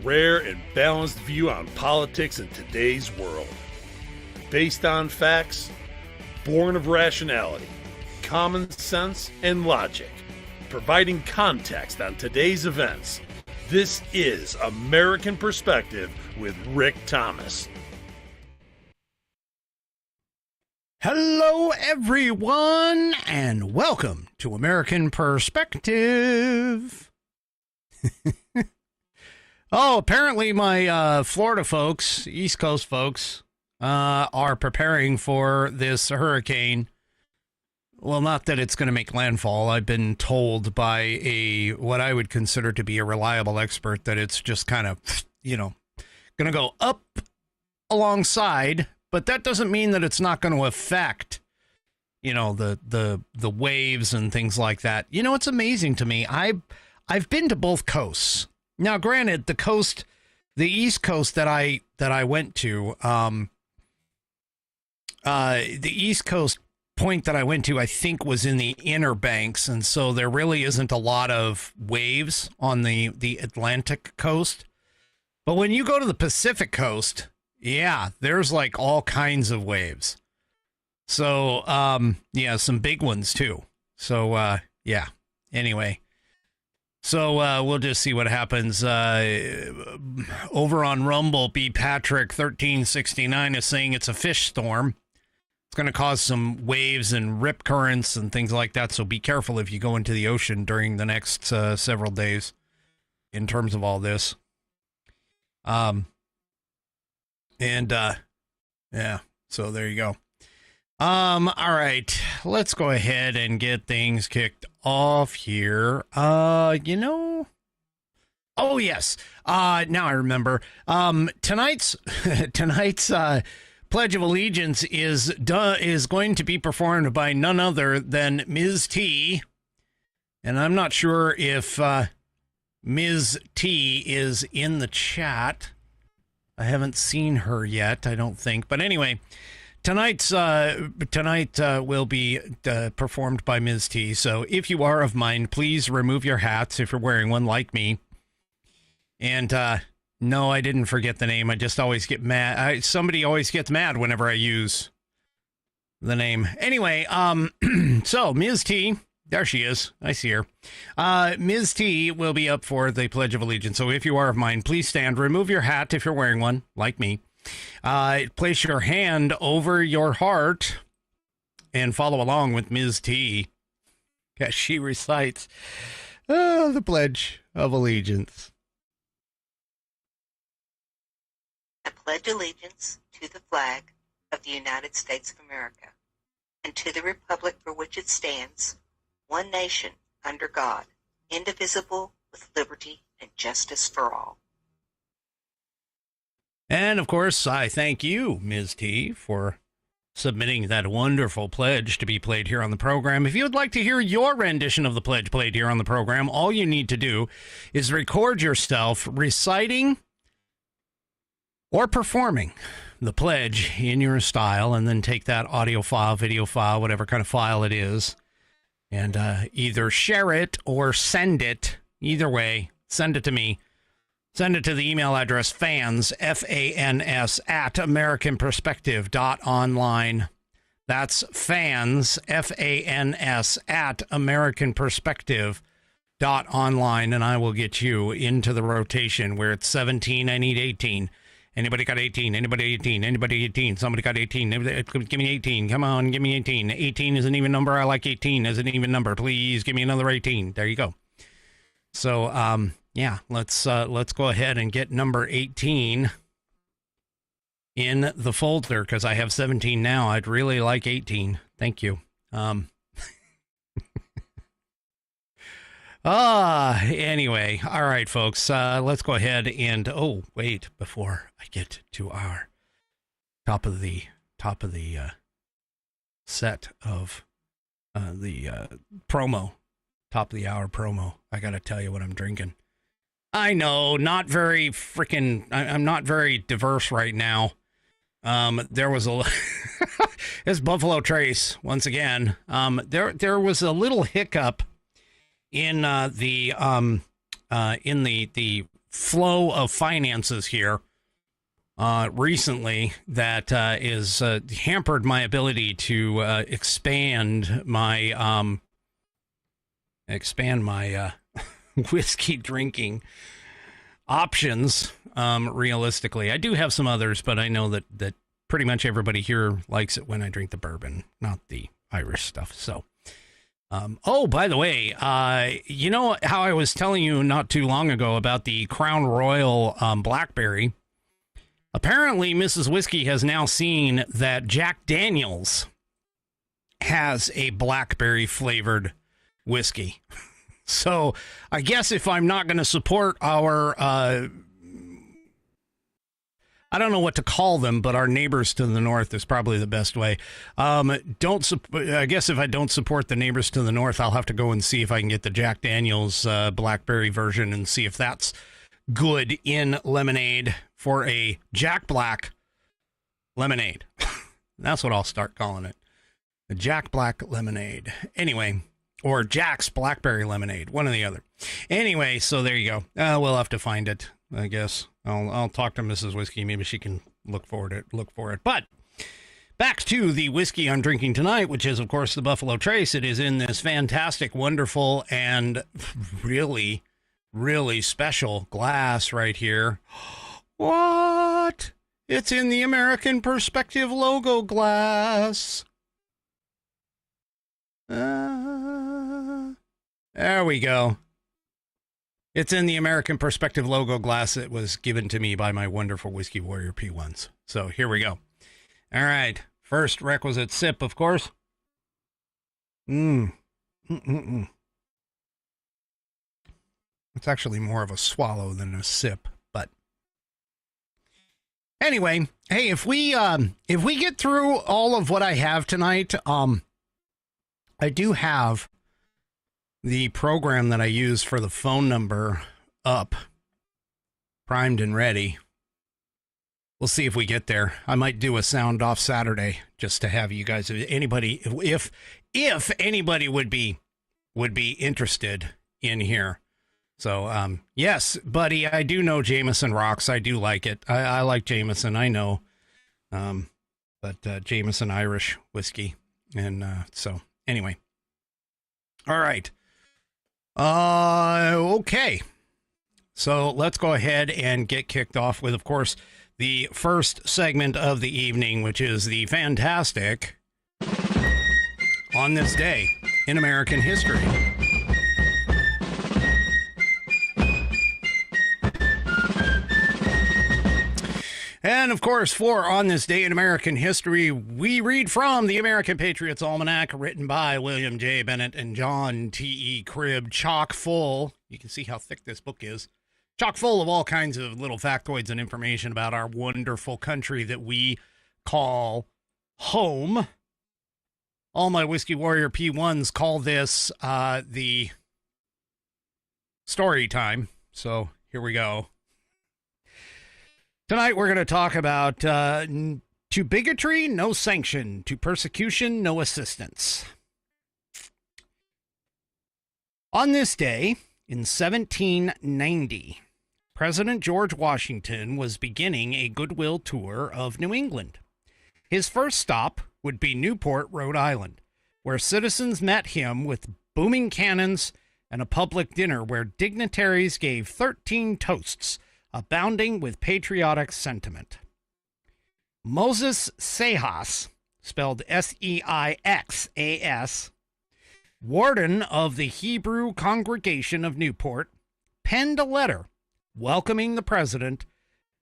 rare and balanced view on politics in today's world. Based on facts, born of rationality, common sense, and logic, providing context on today's events. This is American Perspective with Rick Thomas. Hello, everyone, and welcome to American Perspective. Oh, apparently my Florida folks, East Coast folks, are preparing for this hurricane. Well, not that it's going to make landfall. I've been told by what I would consider to be a reliable expert that it's just kind of, going to go up alongside. But that doesn't mean that it's not going to affect, the waves and things like that. It's amazing to me. I've been to both coasts. Now, granted, the East Coast that I went to, the East Coast point that I went to, I think, was in the Inner Banks, and so there really isn't a lot of waves on the Atlantic coast. But when you go to the Pacific coast, yeah, there's like all kinds of waves. So, some big ones too. So, anyway. So, we'll just see what happens. Over on Rumble, B. Patrick 1369 is saying it's a fish storm. It's going to cause some waves and rip currents and things like that. So be careful if you go into the ocean during the next several days in terms of all this. So there you go. All right, let's go ahead and get things kicked off here. Oh, yes. Now I remember. Tonight's Pledge of Allegiance is going to be performed by none other than Ms. T. And I'm not sure if Ms. T is in the chat. I haven't seen her yet, I don't think. But anyway, tonight will be performed by Ms. T. So if you are of mind, please remove your hats if you're wearing one like me. And no, I didn't forget the name. I just always get mad. Somebody always gets mad whenever I use the name. Anyway, so Ms. T, there she is. I see her. Ms. T will be up for the Pledge of Allegiance. So if you are of mine, please stand. Remove your hat if you're wearing one, like me. Place your hand over your heart and follow along with Ms. T as she recites the Pledge of Allegiance. I pledge allegiance to the flag of the United States of America and to the republic for which it stands, one nation, under God, indivisible, with liberty and justice for all. And, of course, I thank you, Ms. T, for submitting that wonderful pledge to be played here on the program. If you would like to hear your rendition of the pledge played here on the program, all you need to do is record yourself reciting or performing the pledge in your style, and then take that audio file, video file, whatever kind of file it is, and either share it or send it. Either way, send it to me. Send it to the email address fans, F-A-N-S, at AmericanPerspective.online. That's fans, F-A-N-S, at AmericanPerspective.online, and I will get you into the rotation where it's 17, I need 18. Anybody got 18? Anybody 18? Anybody 18? Somebody got 18. Give me 18. Come on, give me 18. 18 is an even number. I like 18 as an even number. Please give me another 18. There you go. So, let's go ahead and get number 18 in the folder, because I have 17 now. I'd really like 18. Thank you. Anyway, all right, folks, let's go ahead and, before I get to our top of the set of the promo, top of the hour promo, I got to tell you what I'm drinking. I know, not very I'm not very diverse right now. There was it's Buffalo Trace once again. There was a little hiccup in the flow of finances here recently that is hampered my ability to expand my whiskey drinking options. Realistically, I do have some others, but I know that pretty much everybody here likes it when I drink the bourbon, not the Irish stuff. So, oh, by the way, you know how I was telling you not too long ago about the Crown Royal Blackberry? Apparently, Mrs. Whiskey has now seen that Jack Daniels has a blackberry flavored whiskey. So I guess if I'm not going to support our, I don't know what to call them, but our neighbors to the north is probably the best way. I guess if I don't support the neighbors to the north, I'll have to go and see if I can get the Jack Daniels blackberry version and see if that's good in lemonade for a Jack Black lemonade. That's what I'll start calling it. The Jack Black lemonade. Anyway, or Jack's blackberry lemonade, one or the other. Anyway, so there you go. We'll have to find it, I guess. I'll talk to Mrs. Whiskey. Maybe she can look for it. But back to the whiskey I'm drinking tonight, which is, of course, the Buffalo Trace. It is in this fantastic, wonderful, and really, really special glass right here. What? It's in the American Perspective logo glass. There we go. It's in the American Perspective logo glass. It was given to me by my wonderful Whiskey Warrior P1s. So here we go. All right. First requisite sip, of course. It's actually more of a swallow than a sip, but anyway, hey, if we get through all of what I have tonight, I do have the program that I use for the phone number up, primed and ready. We'll see if we get there. I might do a sound off Saturday just to have you guys, anybody, if anybody would be interested in here. So, yes, buddy, I do know Jameson rocks. I do like it. I like Jameson, I know. But Jameson Irish whiskey. And so anyway. All right. Okay. So let's go ahead and get kicked off with, of course, the first segment of the evening, which is the fantastic On This Day in American History. And, of course, for On This Day in American History, we read from the American Patriots Almanac, written by William J. Bennett and John T.E. Cribb, chock full. You can see how thick this book is. Chock full of all kinds of little factoids and information about our wonderful country that we call home. All my Whiskey Warrior P1s call this the story time. So here we go. Tonight we're going to talk about to bigotry, no sanction. To persecution, no assistance. On this day, in 1790, President George Washington was beginning a goodwill tour of New England. His first stop would be Newport, Rhode Island, where citizens met him with booming cannons and a public dinner where dignitaries gave 13 toasts, abounding with patriotic sentiment. Moses Seixas, spelled Seixas, warden of the Hebrew congregation of Newport, penned a letter welcoming the president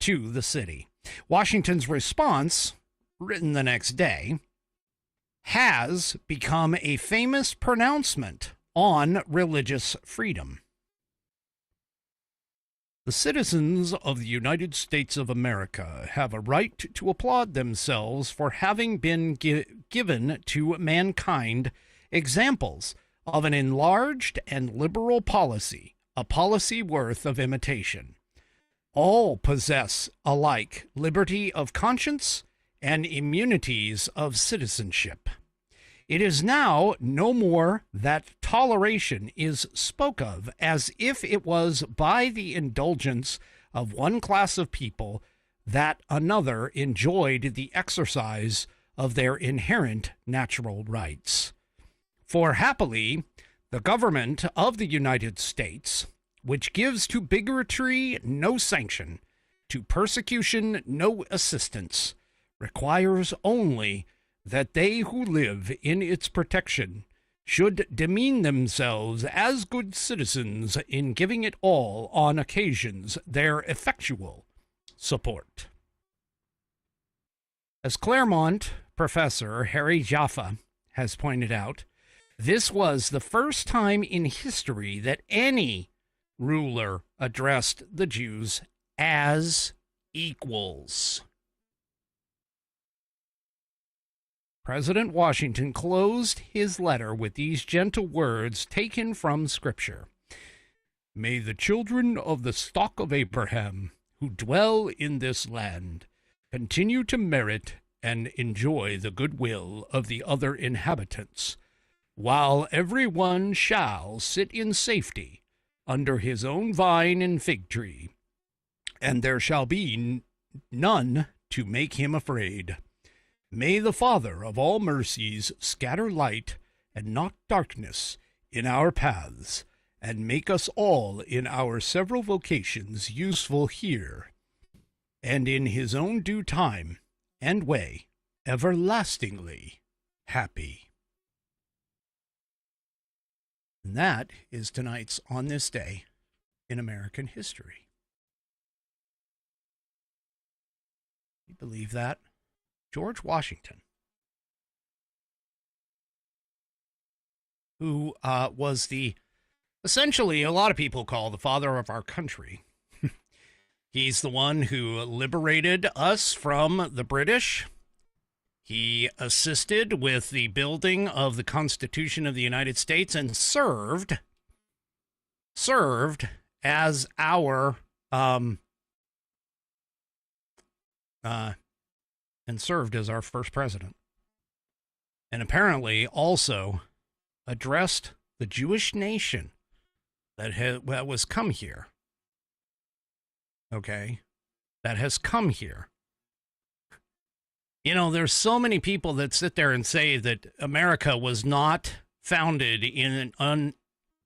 to the city. Washington's response, written the next day, has become a famous pronouncement on religious freedom. The citizens of the United States of America have a right to applaud themselves for having been given to mankind examples of an enlarged and liberal policy, a policy worth of imitation. All possess alike liberty of conscience and immunities of citizenship. It is now no more that toleration is spoke of as if it was by the indulgence of one class of people that another enjoyed the exercise of their inherent natural rights. For happily, the government of the United States, which gives to bigotry no sanction, to persecution no assistance, requires only that they who live in its protection should demean themselves as good citizens in giving it all on occasions their effectual support. As Claremont professor Harry Jaffa has pointed out, this was the first time in history that any ruler addressed the Jews as equals. President Washington closed his letter with these gentle words taken from Scripture. May the children of the stock of Abraham who dwell in this land continue to merit and enjoy the goodwill of the other inhabitants, while every one shall sit in safety under his own vine and fig tree, and there shall be none to make him afraid. May the Father of all mercies scatter light and not darkness in our paths, and make us all in our several vocations useful here, and in his own due time and way everlastingly happy. And that is tonight's On This Day in American History. You believe that? George Washington, who was essentially, a lot of people call the father of our country. He's the one who liberated us from the British. He assisted with the building of the Constitution of the United States and served as our first president, and apparently also addressed the Jewish nation that was come here. Okay, that has come here. You know, there's so many people that sit there and say that America was not founded in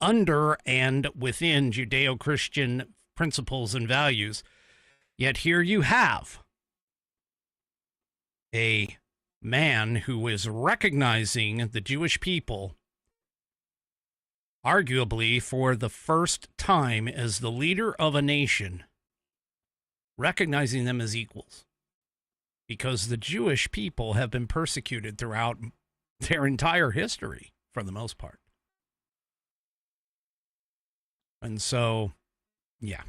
under and within Judeo-Christian principles and values. Yet here you have a man who is recognizing the Jewish people, arguably for the first time as the leader of a nation, recognizing them as equals. Because the Jewish people have been persecuted throughout their entire history, for the most part. And so, yeah,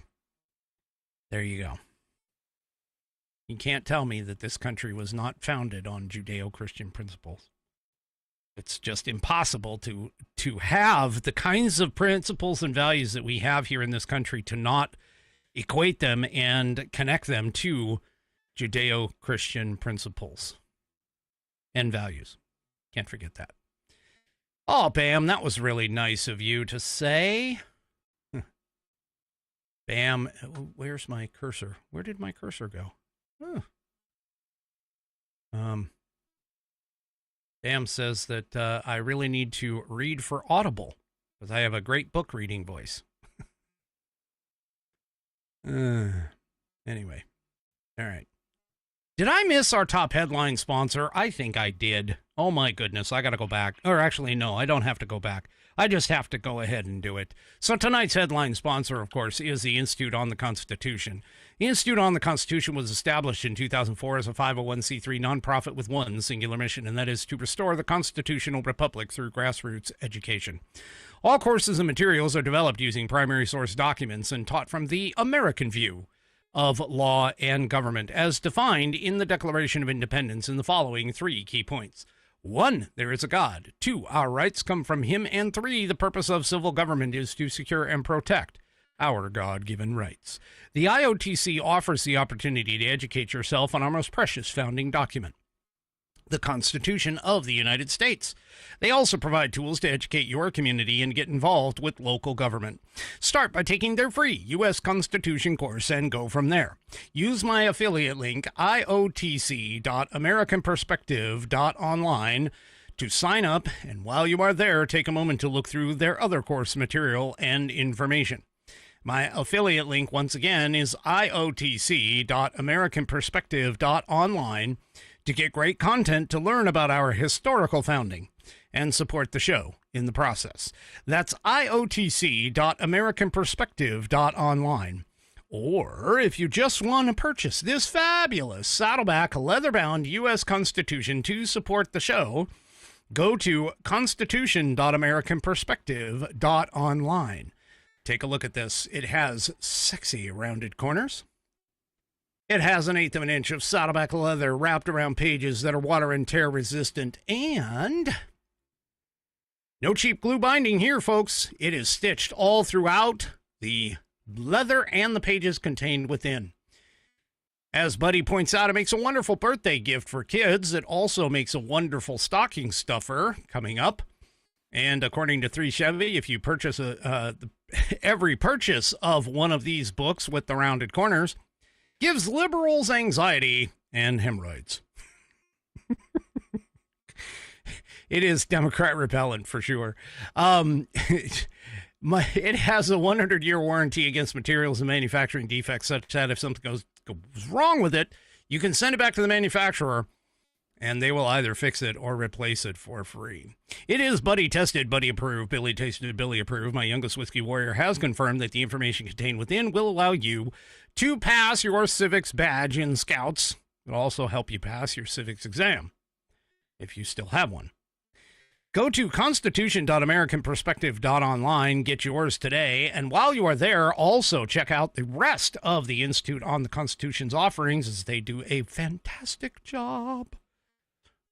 there you go. You can't tell me that this country was not founded on Judeo-Christian principles. It's just impossible to have the kinds of principles and values that we have here in this country to not equate them and connect them to Judeo-Christian principles and values. Can't forget that. Oh, Bam, that was really nice of you to say. Bam, where's my cursor? Where did my cursor go? Huh. Bam says that I really need to read for Audible because I have a great book reading voice. Anyway, all right. Did I miss our top headline sponsor? I think I did. Oh my goodness, I got to go back. Or actually, no, I don't have to go back. I just have to go ahead and do it. So tonight's headline sponsor, of course, is the Institute on the Constitution. The Institute on the Constitution was established in 2004 as a 501c3 nonprofit with one singular mission, and that is to restore the constitutional republic through grassroots education. All courses and materials are developed using primary source documents and taught from the American view of law and government, as defined in the Declaration of Independence in the following 3 key points. 1, there is a God. 2, our rights come from him. And 3, the purpose of civil government is to secure and protect our God-given rights. The IOTC offers the opportunity to educate yourself on our most precious founding document. the Constitution of the United States. They also provide tools to educate your community and get involved with local government. Start by taking their free U.S. Constitution course and go from there. Use my affiliate link, iotc.americanperspective.online, to sign up, and while you are there, take a moment to look through their other course material and information. My affiliate link, once again, is iotc.americanperspective.online to get great content to learn about our historical founding and support the show in the process. That's iotc.americanperspective.online. Or if you just want to purchase this fabulous Saddleback leather-bound U.S. Constitution to support the show, go to constitution.americanperspective.online. Take a look at this. It has sexy rounded corners. It has 1/8 of an inch of Saddleback leather wrapped around pages that are water and tear resistant, and no cheap glue binding here, folks. It is stitched all throughout the leather and the pages contained within. As Buddy points out, it makes a wonderful birthday gift for kids. It also makes a wonderful stocking stuffer coming up. And according to 3 Chevy, if you purchase every purchase of one of these books with the rounded corners gives liberals anxiety and hemorrhoids. It is Democrat repellent for sure. It has a 100-year warranty against materials and manufacturing defects, such that if something goes wrong with it, you can send it back to the manufacturer, and they will either fix it or replace it for free. It is Buddy tested, Buddy approved, Billy tasted, Billy approved. My youngest whiskey warrior has confirmed that the information contained within will allow you to pass your civics badge in Scouts. It will also help you pass your civics exam, if you still have one. Go to constitution.americanperspective.online, get yours today, and while you are there, also check out the rest of the Institute on the Constitution's offerings, as they do a fantastic job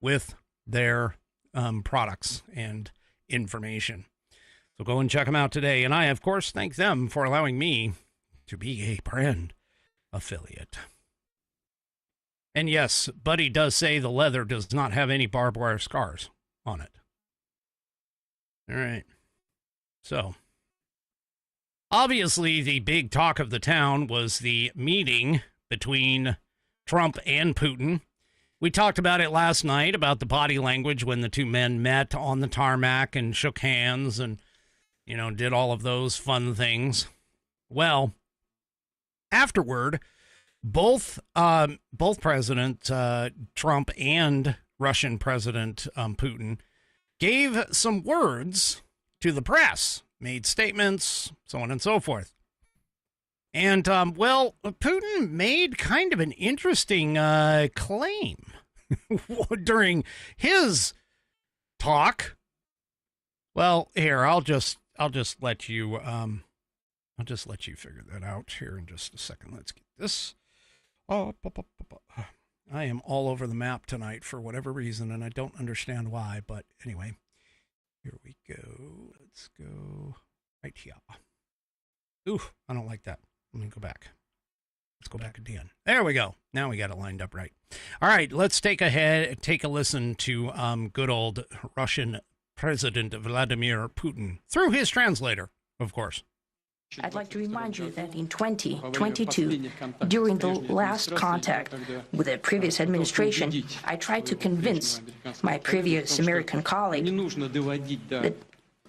with their products and information. So go and check them out today. And I, of course, thank them for allowing me to be a brand affiliate. And yes, Buddy does say the leather does not have any barbed wire scars on it. All right. So, obviously, the big talk of the town was the meeting between Trump and Putin. We talked about it last night, about the body language when the two men met on the tarmac and shook hands and, did all of those fun things. Well, afterward, both President Trump and Russian President Putin gave some words to the press, made statements, so on and so forth. And, Putin made kind of an interesting claim during his talk. Well, here, I'll just let you figure that out here in just a second. Let's get this. I am all over the map tonight for whatever reason, and I don't understand why, but anyway, here we go. Let's go right here. Ooh, I don't like that. Let me go back. Let's go back again. There we go. Now we got it lined up right. All right, let's take a listen to good old Russian President Vladimir Putin through his translator, of course. I'd like to remind you that in 2022, during the last contact with the previous administration, I tried to convince my previous American colleague that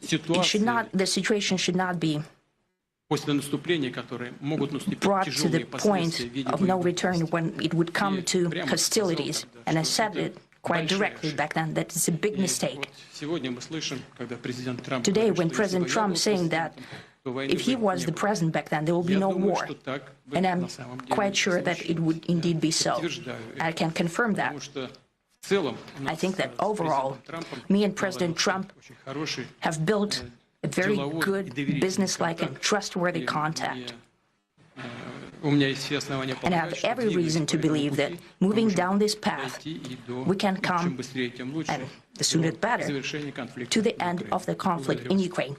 the situation should not be brought to the point of no return when it would come to hostilities. And I said it quite directly back then that it's a big mistake. Today, when President Trump is saying that if he was the president back then, there will be no war. And I'm quite sure that it would indeed be so. I can confirm that. I think that overall, me and President Trump have built a very good, business-like and trustworthy contact. And I have every reason to believe that moving down this path, we can come, and the sooner the better, to the end of the conflict in Ukraine.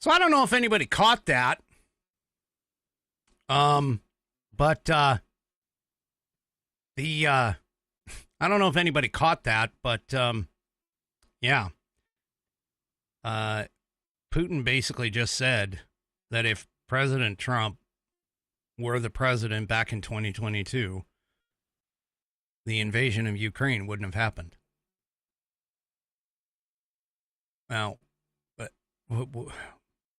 So I don't know if anybody caught that, but the I don't know if anybody caught that, but yeah. Putin basically just said that if President Trump were the president back in 2022, the invasion of Ukraine wouldn't have happened. Now, but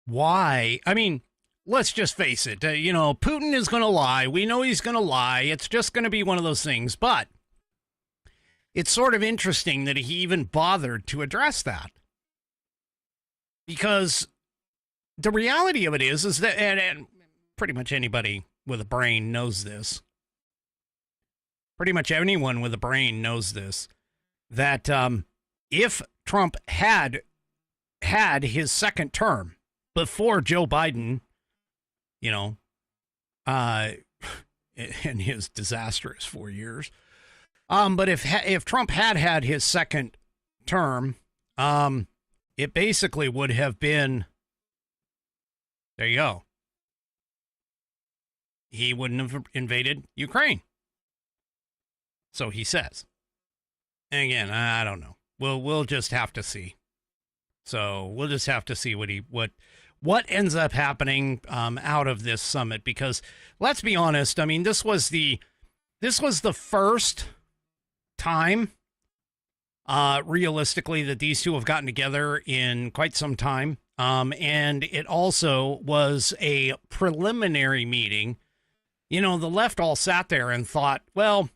why? I mean, let's just face it. Putin is going to lie. We know he's going to lie. It's just going to be one of those things. But it's sort of interesting that he even bothered to address that. Because the reality of it is that, and pretty much anybody with a brain knows this. Pretty much anyone with a brain knows this. That if Trump had his second term before Joe Biden, in his disastrous 4 years, but if Trump had his second term, it basically would have been, there you go. He wouldn't have invaded Ukraine. So he says. And again, I don't know. We'll just have to see. So we'll just have to see what ends up happening out of this summit, because let's be honest, I mean, this was the first time realistically that these two have gotten together in quite some time. And it also was a preliminary meeting. The left all sat there and thought, well,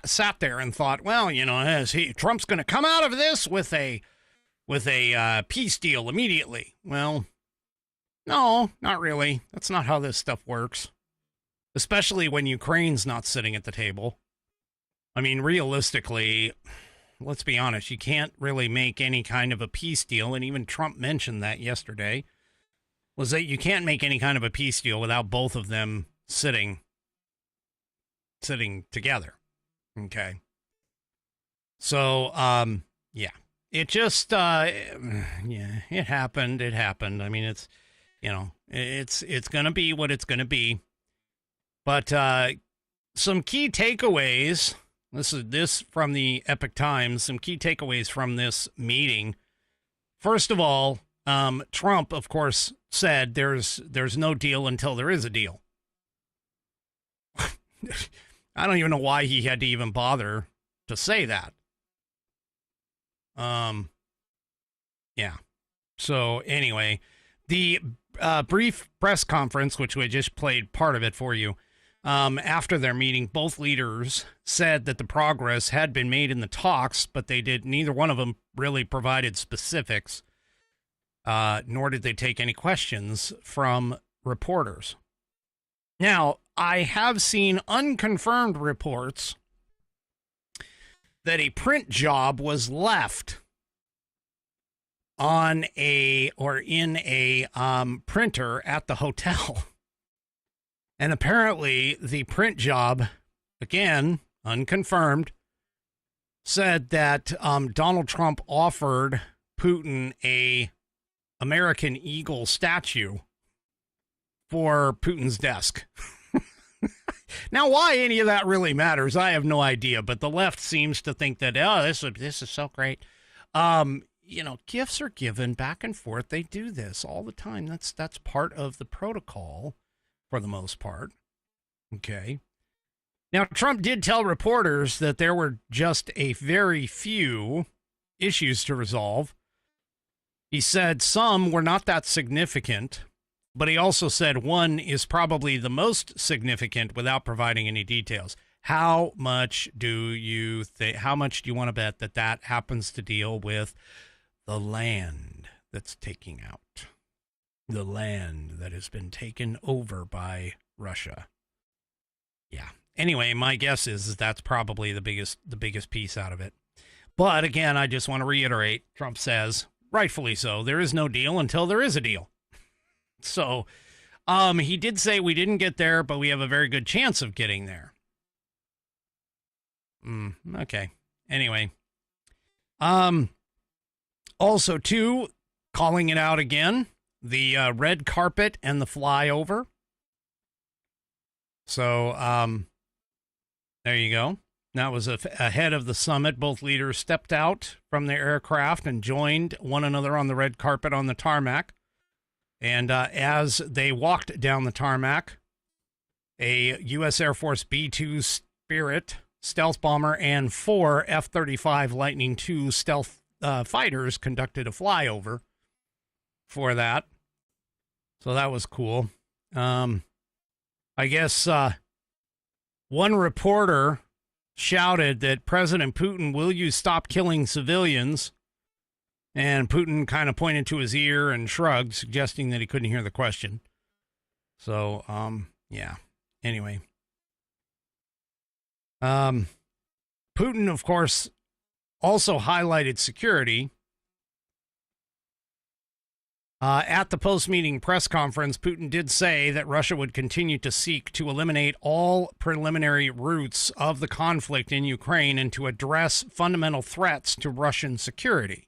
sat there and thought, well, Trump's going to come out of this with a peace deal immediately. Well, no, not really. That's not how this stuff works, especially when Ukraine's not sitting at the table. I mean, realistically, let's be honest, you can't really make any kind of a peace deal, and even Trump mentioned that yesterday, was that you can't make any kind of a peace deal without both of them sitting together. Okay. So, yeah, it just, it happened. I mean, it's going to be what it's going to be. But, some key takeaways, this from the Epoch Times, some key takeaways from this meeting. First of all, Trump, of course, said there's no deal until there is a deal. I don't even know why he had to even bother to say that. Yeah. So anyway, the brief press conference, which we just played part of it for you, after their meeting, both leaders said that the progress had been made in the talks, but neither one of them really provided specifics, nor did they take any questions from reporters. Now, I have seen unconfirmed reports that a print job was left in a printer at the hotel. And apparently the print job, again, unconfirmed, said that Donald Trump offered Putin a American Eagle statue for Putin's desk. Now, why any of that really matters, I have no idea. But the left seems to think that, this is so great. Gifts are given back and forth. They do this all the time. That's part of the protocol for the most part. Okay. Now, Trump did tell reporters that there were just a very few issues to resolve. He said some were not that significant, but he also said one is probably the most significant without providing any details. How much do you want to bet that happens to deal with the land that's taking out? The land that has been taken over by Russia. Yeah. Anyway, my guess is that's probably the biggest piece out of it. But again, I just want to reiterate, Trump says, rightfully so, there is no deal until there is a deal. So, he did say we didn't get there, but we have a very good chance of getting there. Okay. Anyway. Also, too, calling it out again, the red carpet and the flyover. So, there you go. That was ahead of the summit. Both leaders stepped out from their aircraft and joined one another on the red carpet on the tarmac. And as they walked down the tarmac, a U.S. Air Force B-2 Spirit stealth bomber and 4 F-35 Lightning II stealth fighters conducted a flyover for that. So that was cool. I guess one reporter shouted that President Putin, will you stop killing civilians? And Putin kind of pointed to his ear and shrugged, suggesting that he couldn't hear the question. So, yeah. Anyway. Putin, of course, also highlighted security. At the post-meeting press conference, Putin did say that Russia would continue to seek to eliminate all preliminary roots of the conflict in Ukraine and to address fundamental threats to Russian security.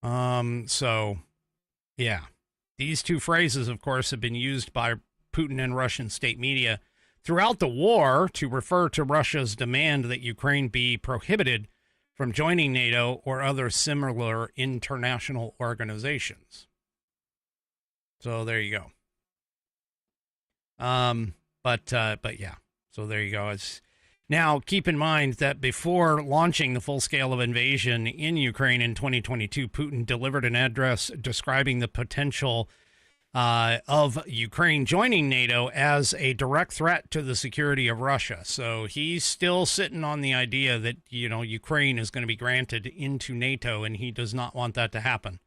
So, yeah. These two phrases, of course, have been used by Putin and Russian state media throughout the war to refer to Russia's demand that Ukraine be prohibited from joining NATO or other similar international organizations. So there you go. But yeah. So there you go. Now keep in mind that before launching the full-scale invasion in Ukraine in 2022, Putin delivered an address describing the potential of Ukraine joining NATO as a direct threat to the security of Russia. So he's still sitting on the idea that, Ukraine is going to be granted into NATO, and he does not want that to happen.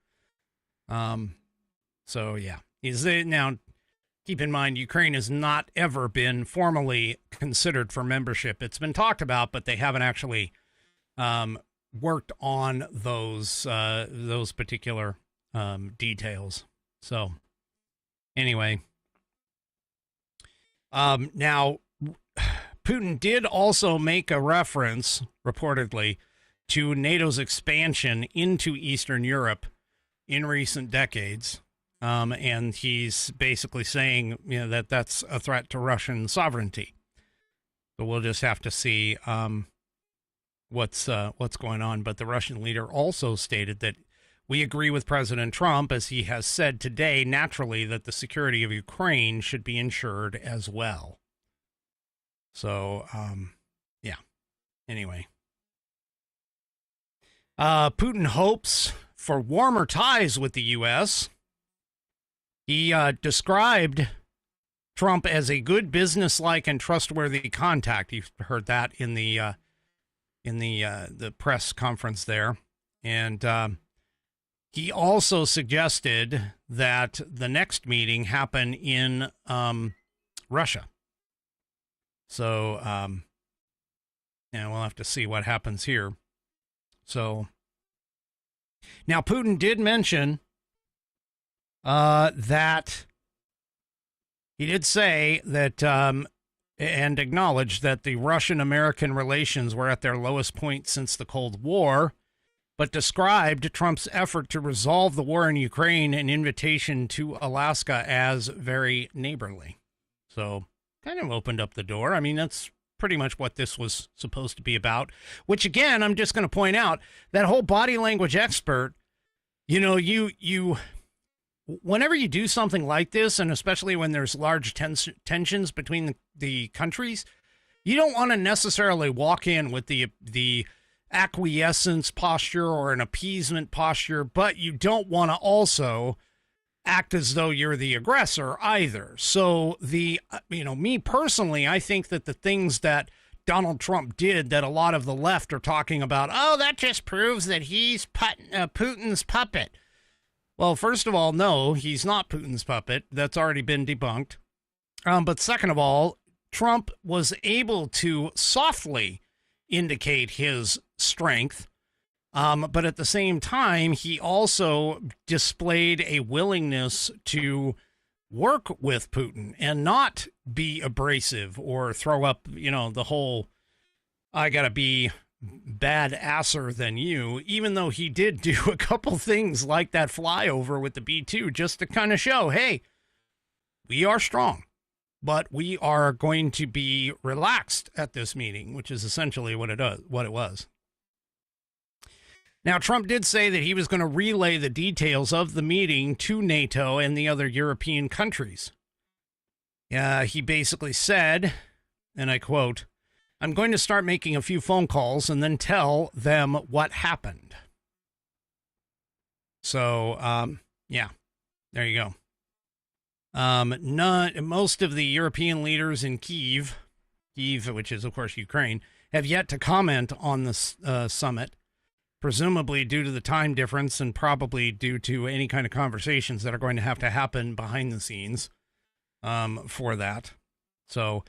So yeah, now keep in mind, Ukraine has not ever been formally considered for membership. It's been talked about, but they haven't actually worked on those particular details. So anyway, now Putin did also make a reference, reportedly, to NATO's expansion into Eastern Europe in recent decades. And he's basically saying, that that's a threat to Russian sovereignty. So we'll just have to see what's going on. But the Russian leader also stated that we agree with President Trump, as he has said today, naturally, that the security of Ukraine should be ensured as well. So, yeah. Anyway. Putin hopes for warmer ties with the U.S. He described Trump as a good businesslike and trustworthy contact. You've heard that in the press conference there. And he also suggested that the next meeting happen in Russia. So, yeah, we'll have to see what happens here. So, now Putin did mention that he did say that and acknowledge that the Russian-American relations were at their lowest point since the Cold War, but described Trump's effort to resolve the war in Ukraine and invitation to Alaska as very neighborly. So kind of opened up the door. I mean, that's pretty much what this was supposed to be about, which again, I'm just going to point out that whole body language expert, you whenever you do something like this, and especially when there's large tensions between the countries, you don't want to necessarily walk in with the acquiescence posture or an appeasement posture, but you don't want to also act as though you're the aggressor either. So me personally, I think that the things that Donald Trump did that a lot of the left are talking about, that just proves that he's Putin's puppet. Well, first of all, no, he's not Putin's puppet. That's already been debunked. But second of all, Trump was able to softly indicate his strength. But at the same time, he also displayed a willingness to work with Putin and not be abrasive or throw up, the whole, I gotta be bad-asser than you, even though he did do a couple things like that flyover with the B-2 just to kind of show, hey, we are strong. but we are going to be relaxed at this meeting, which is essentially what it was. Now, Trump did say that he was going to relay the details of the meeting to NATO and the other European countries. He basically said, and I quote, "I'm going to start making a few phone calls and then tell them what happened." So, yeah, there you go. Most of the European leaders in Kyiv, which is, of course, Ukraine, have yet to comment on this summit, presumably due to the time difference and probably due to any kind of conversations that are going to have to happen behind the scenes for that. So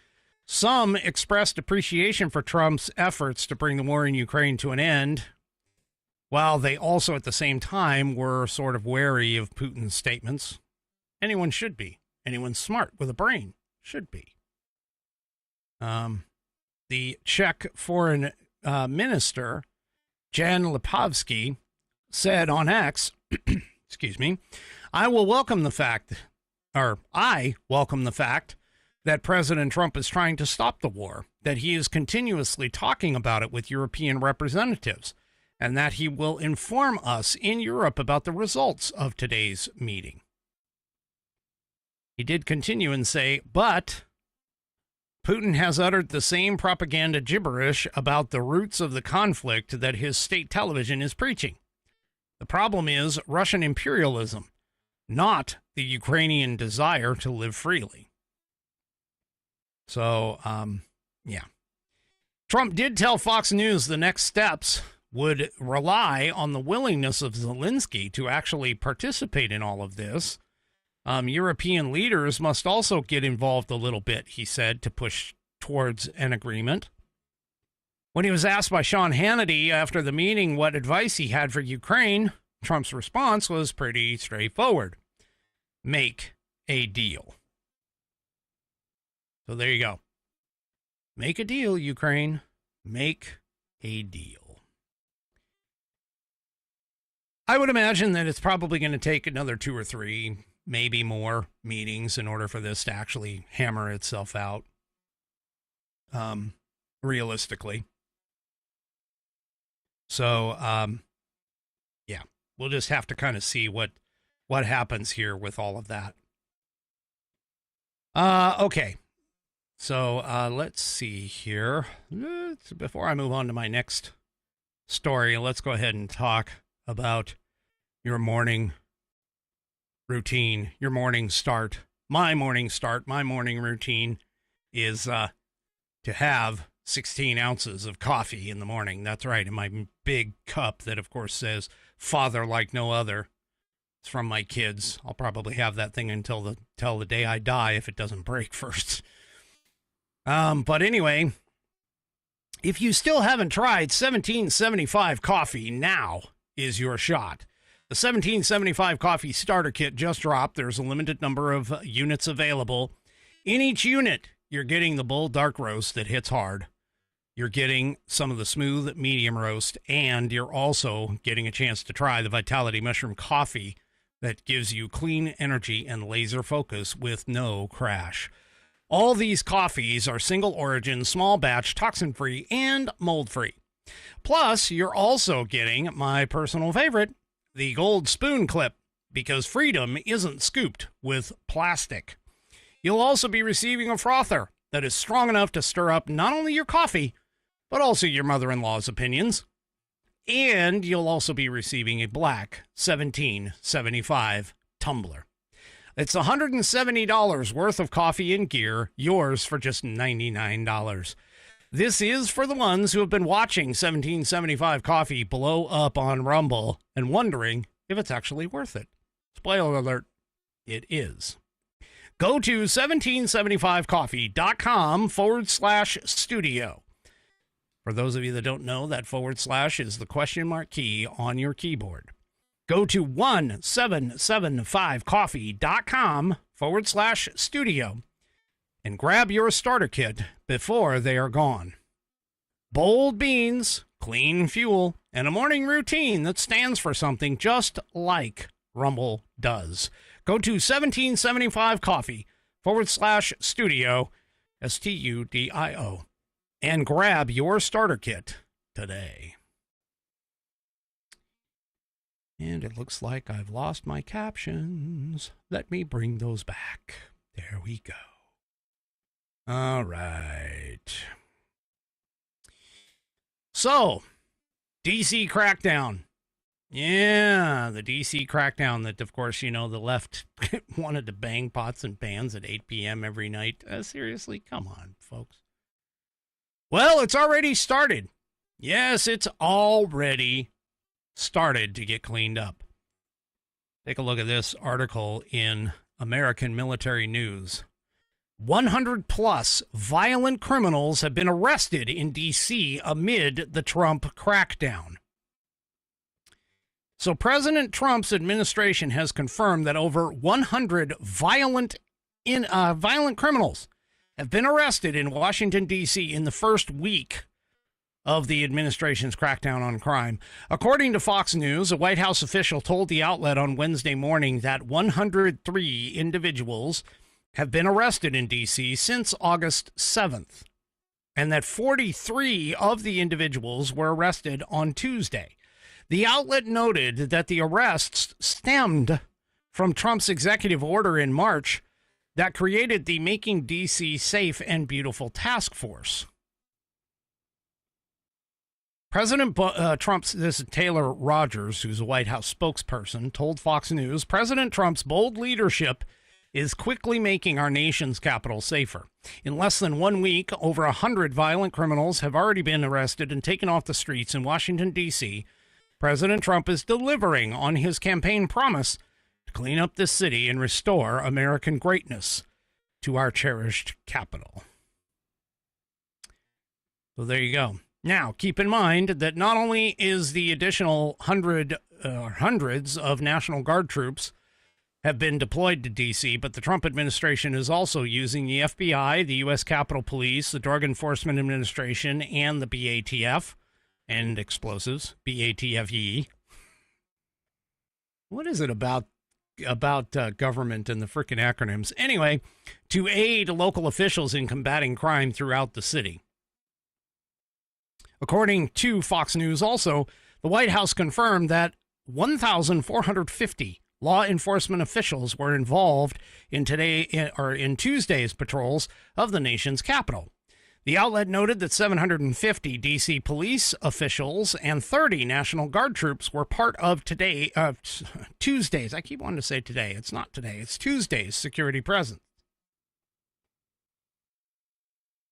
some expressed appreciation for Trump's efforts to bring the war in Ukraine to an end, while they also at the same time were sort of wary of Putin's statements. Anyone should be. Anyone smart with a brain should be. The Czech foreign minister, Jan Lipovsky, said on X, excuse me, I welcome the fact that President Trump is trying to stop the war, that he is continuously talking about it with European representatives, and that he will inform us in Europe about the results of today's meeting. He did continue and say, but Putin has uttered the same propaganda gibberish about the roots of the conflict that his state television is preaching. The problem is Russian imperialism, not the Ukrainian desire to live freely. So, yeah. Trump did tell Fox News the next steps would rely on the willingness of Zelensky to actually participate in all of this. European leaders must also get involved a little bit, he said, to push towards an agreement. When he was asked by Sean Hannity after the meeting what advice he had for Ukraine, Trump's response was pretty straightforward. Make a deal. So there you go. Make a deal, Ukraine. Make a deal. I would imagine that it's probably going to take another 2 or 3, maybe more meetings in order for this to actually hammer itself out. Realistically. So, yeah, we'll just have to kind of see what happens here with all of that. Okay. So, let's see here. Before I move on to my next story, let's go ahead and talk about your morning routine, your morning start. My morning routine is to have 16 ounces of coffee in the morning. That's right, in my big cup that, of course, says "Father like no other." It's from my kids. I'll probably have that thing until the day I die if it doesn't break first. But anyway, if you still haven't tried 1775 coffee, now is your shot. The 1775 coffee starter kit just dropped. There's a limited number of units available. In each unit, you're getting the bold dark roast that hits hard. You're getting some of the smooth medium roast, and you're also getting a chance to try the Vitality Mushroom Coffee that gives you clean energy and laser focus with no crash. All these coffees are single origin, small batch, toxin-free, and mold-free. Plus, you're also getting my personal favorite, the gold spoon clip, because freedom isn't scooped with plastic. You'll also be receiving a frother that is strong enough to stir up not only your coffee, but also your mother-in-law's opinions. And you'll also be receiving a black 1775 tumbler. It's $170 worth of coffee and gear, yours for just $99. This is for the ones who have been watching 1775 coffee blow up on Rumble and wondering if it's actually worth it. Spoiler alert, it is. Go to 1775coffee.com/studio. For those of you that don't know, that / is the question mark key on your keyboard. Go to 1775coffee.com/studio and grab your starter kit before they are gone. Bold beans, clean fuel, and a morning routine that stands for something just like Rumble does. Go to 1775coffee studio, STUDIO, and grab your starter kit today. And it looks like I've lost my captions. Let me bring those back. There we go. All right. So, DC crackdown. Yeah, the DC crackdown that, of course, you know, the left wanted to bang pots and pans at 8 p.m. every night. Seriously, come on, folks. Well, it's already started. Yes, it's already started to get cleaned up. Take a look at this article in American Military News. 100 plus violent criminals have been arrested in D.C. amid the Trump crackdown. So President Trump's administration has confirmed that over 100 violent criminals have been arrested in Washington, D.C. in the first week of the administration's crackdown on crime. According to Fox News, a White House official told the outlet on Wednesday morning that 103 individuals have been arrested in D.C. since August 7th, and that 43 of the individuals were arrested on Tuesday. The outlet noted that the arrests stemmed from Trump's executive order in March that created the Making D.C. Safe and Beautiful task force. President this is Taylor Rogers, who's a White House spokesperson, told Fox News, President Trump's bold leadership is quickly making our nation's capital safer. In less than 1 week, over 100 violent criminals have already been arrested and taken off the streets in Washington, D.C. President Trump is delivering on his campaign promise to clean up this city and restore American greatness to our cherished capital. So there you go. Now, keep in mind that not only is the additional hundreds of National Guard troops have been deployed to D.C., but the Trump administration is also using the FBI, the U.S. Capitol Police, the Drug Enforcement Administration, and the BATF, and explosives, BATFE. What is it about government and the frickin' acronyms? Anyway, to aid local officials in combating crime throughout the city. According to Fox News also, the White House confirmed that 1,450 law enforcement officials were involved in Tuesday's patrols of the nation's capital. The outlet noted that 750 D.C. police officials and 30 National Guard troops were part of Tuesday's. I keep wanting to say today. It's not today. It's Tuesday's security presence.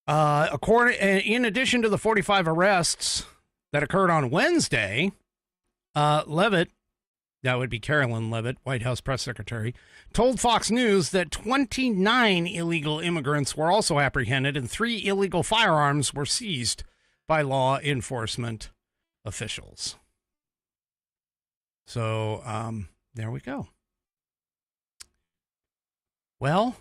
In addition to the 45 arrests that occurred on Wednesday, Leavitt, that would be Carolyn Leavitt, White House press secretary, told Fox News that 29 illegal immigrants were also apprehended and 3 illegal firearms were seized by law enforcement officials. So, there we go. Well,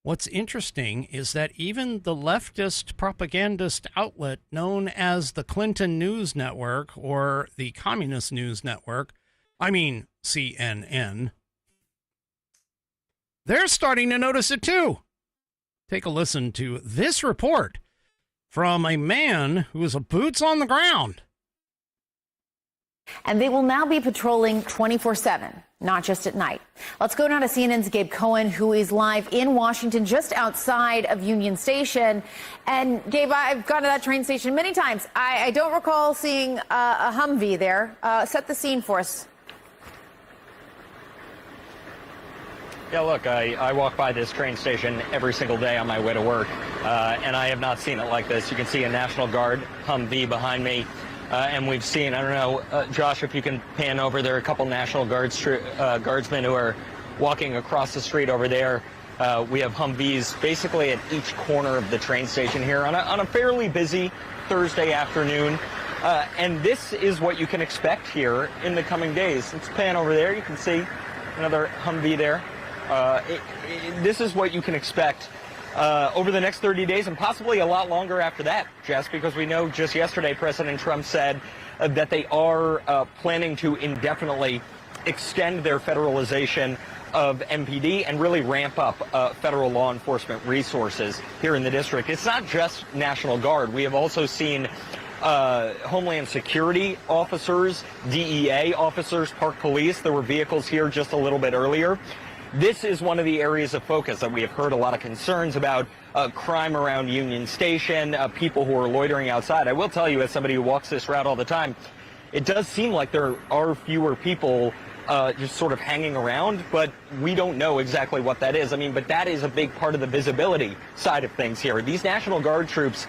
what's interesting is that even the leftist propagandist outlet known as the Clinton News Network or the Communist News Network, I mean CNN, they're starting to notice it too. Take a listen to this report from a man who is a boots on the ground. And they will now be patrolling 24/7, not just at night. Let's go now to CNN's Gabe Cohen, who is live in Washington, just outside of Union Station. And Gabe, I've gone to that train station many times. I don't recall seeing a Humvee there. Set the scene for us. Yeah, look, I walk by this train station every single day on my way to work, and I have not seen it like this. You can see a National Guard Humvee behind me, and we've seen, I don't know, Josh, if you can pan over, there are a couple National Guardsmen who are walking across the street over there. We have Humvees basically at each corner of the train station here on a fairly busy Thursday afternoon. And this is what you can expect here in the coming days. Let's pan over there. You can see another Humvee there. This is what you can expect over the next 30 days and possibly a lot longer after that, Jess, because we know just yesterday President Trump said that they are planning to indefinitely extend their federalization of MPD and really ramp up federal law enforcement resources here in the district. It's not just National Guard. We have also seen Homeland Security officers, DEA officers, Park Police. There were vehicles here just a little bit earlier. This is one of the areas of focus that we have heard a lot of concerns about, crime around Union Station, people who are loitering outside. I will tell you, as somebody who walks this route all the time, it does seem like there are fewer people just sort of hanging around, but we don't know exactly what that is. I mean, but that is a big part of the visibility side of things here. These National Guard troops,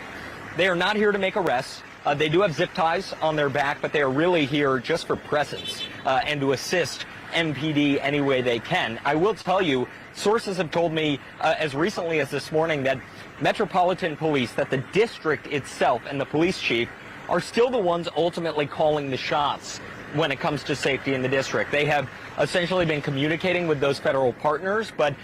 they are not here to make arrests. They do have zip ties on their back, but they are really here just for presence and to assist MPD any way they can. I will tell you, sources have told me as recently as this morning that Metropolitan Police, that the district itself and the police chief are still the ones ultimately calling the shots when it comes to safety in the district. They have essentially been communicating with those federal partners, but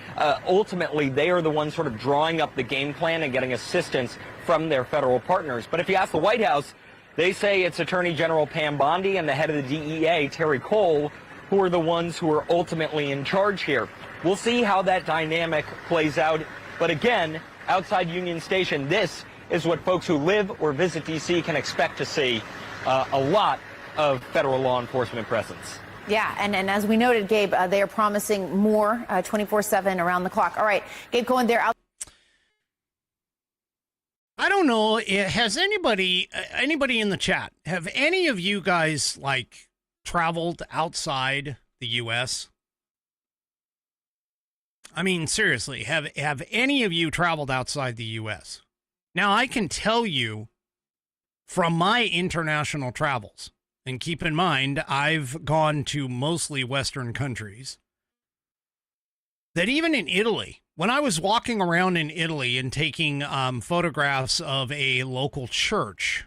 ultimately they are the ones sort of drawing up the game plan and getting assistance from their federal partners. But if you ask the White House, they say it's Attorney General Pam Bondi and the head of the DEA, Terry Cole, who are the ones who are ultimately in charge here. We'll see how that dynamic plays out. But again, outside Union Station, this is what folks who live or visit D.C. can expect to see, a lot of federal law enforcement presence. Yeah, and as we noted, Gabe, they are promising more 24/7 around the clock. All right, Gabe Cohen, they're out. I don't know. Has anybody in the chat, have any of you guys like traveled outside the U.S.? I mean, seriously, have any of you traveled outside the U.S.? Now, I can tell you from my international travels, and keep in mind, I've gone to mostly Western countries, that even in Italy, when I was walking around in Italy and taking photographs of a local church,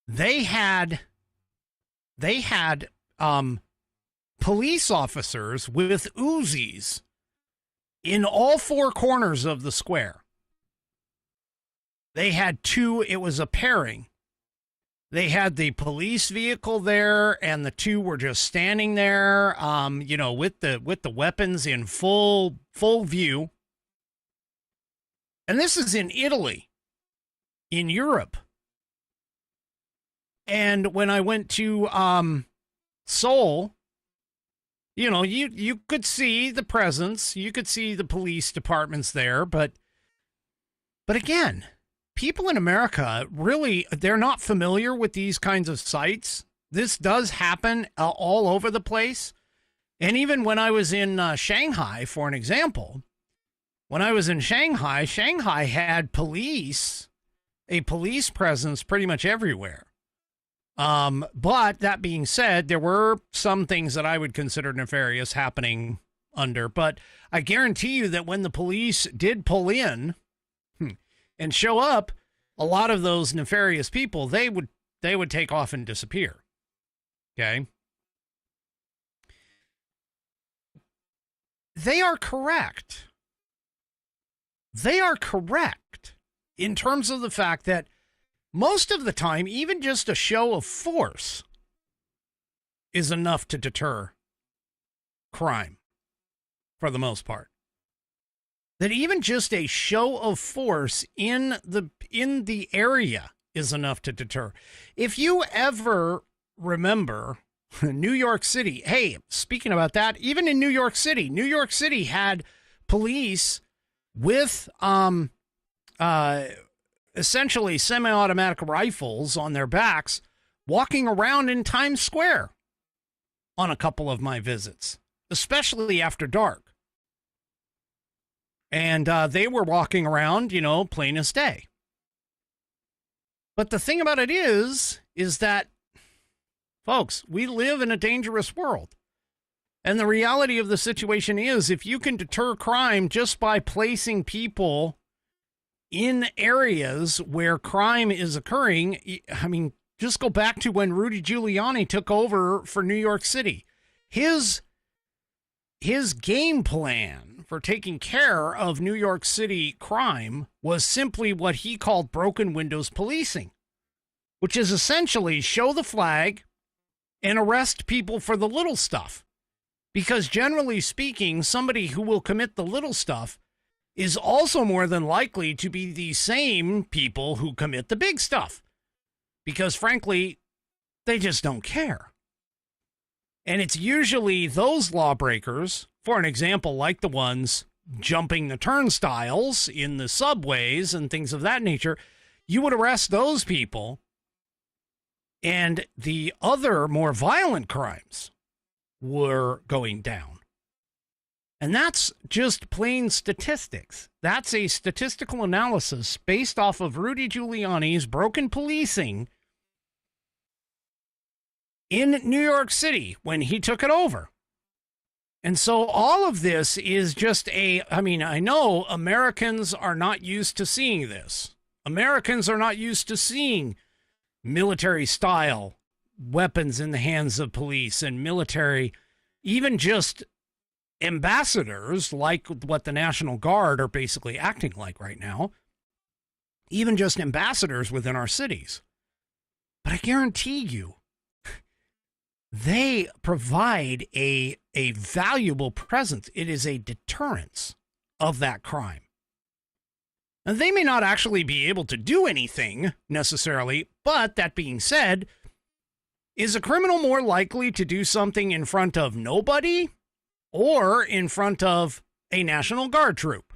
they had police officers with Uzis in all four corners of the square. They had two, it was a pairing. They had the police vehicle there, and the two were just standing there, with the weapons in full view. And this is in Italy, in Europe. And when I went to Seoul, you could see the presence, you could see the police departments there, but again, people in America, really, they're not familiar with these kinds of sites. This does happen all over the place. And even when I was in Shanghai, for an example, when I was in Shanghai, Shanghai had a police presence pretty much everywhere. But that being said, there were some things that I would consider nefarious happening under. But I guarantee you that when the police did pull in and show up, a lot of those nefarious people, they would take off and disappear. Okay? They are correct. They are correct in terms of the fact that most of the time, even just a show of force is enough to deter crime for the most part. That even just a show of force in the area is enough to deter. If you ever remember New York City, hey, speaking about that, even in New York City had police with essentially semi-automatic rifles on their backs walking around in Times Square on a couple of my visits, especially after dark. And they were walking around, plain as day. But the thing about it is that, folks, we live in a dangerous world. And the reality of the situation is, if you can deter crime just by placing people in areas where crime is occurring, I mean, just go back to when Rudy Giuliani took over for New York City. His game plan for taking care of New York City crime was simply what he called broken windows policing, which is essentially show the flag and arrest people for the little stuff. Because generally speaking, somebody who will commit the little stuff is also more than likely to be the same people who commit the big stuff. Because frankly, they just don't care. And it's usually those lawbreakers, for an example, like the ones jumping the turnstiles in the subways and things of that nature, you would arrest those people, and the other more violent crimes were going down. And that's just plain statistics. That's a statistical analysis based off of Rudy Giuliani's broken policing in New York City when he took it over. And so all of this is just I know Americans are not used to seeing this. Americans are not used to seeing military style weapons in the hands of police and military, even just ambassadors like what the National Guard are basically acting like right now, even just ambassadors within our cities. But I guarantee you, they provide a valuable presence. It is a deterrence of that crime. And they may not actually be able to do anything necessarily, but that being said, is a criminal more likely to do something in front of nobody or in front of a National Guard troop?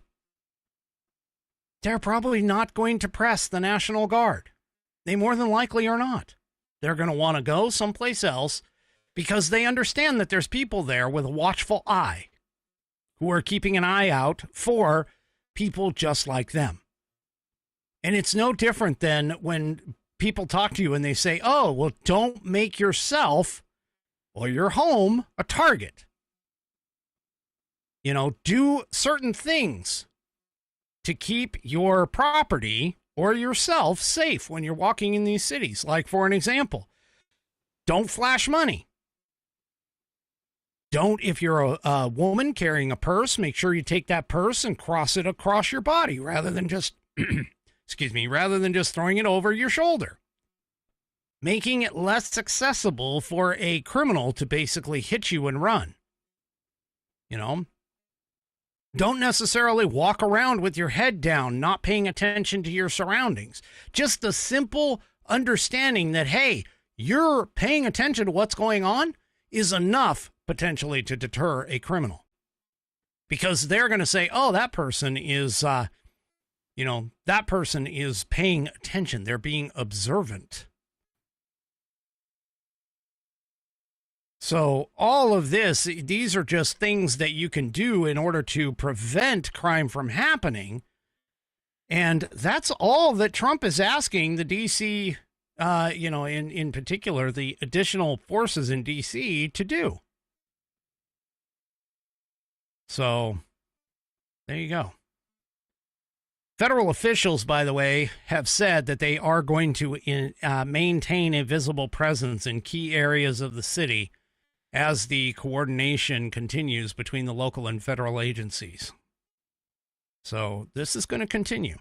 They're probably not going to press the National Guard. They more than likely are not. They're going to want to go someplace else because they understand that there's people there with a watchful eye who are keeping an eye out for people just like them. And it's no different than when people talk to you and they say, oh, well, don't make yourself or your home a target. You know, do certain things to keep your property or yourself safe when you're walking in these cities. Like, for an example, don't flash money. Don't, if you're a woman carrying a purse, make sure you take that purse and cross it across your body rather than just, rather than just throwing it over your shoulder. Making it less accessible for a criminal to basically hit you and run. You know? Don't necessarily walk around with your head down, not paying attention to your surroundings. Just the simple understanding that, hey, you're paying attention to what's going on is enough potentially to deter a criminal. Because they're going to say, oh, that person is, that person is paying attention. They're being observant. So all of this, these are just things that you can do in order to prevent crime from happening. And that's all that Trump is asking the D.C., in particular, the additional forces in D.C. to do. So there you go. Federal officials, by the way, have said that they are going to maintain a visible presence in key areas of the city as the coordination continues between the local and federal agencies. So this is going to continue.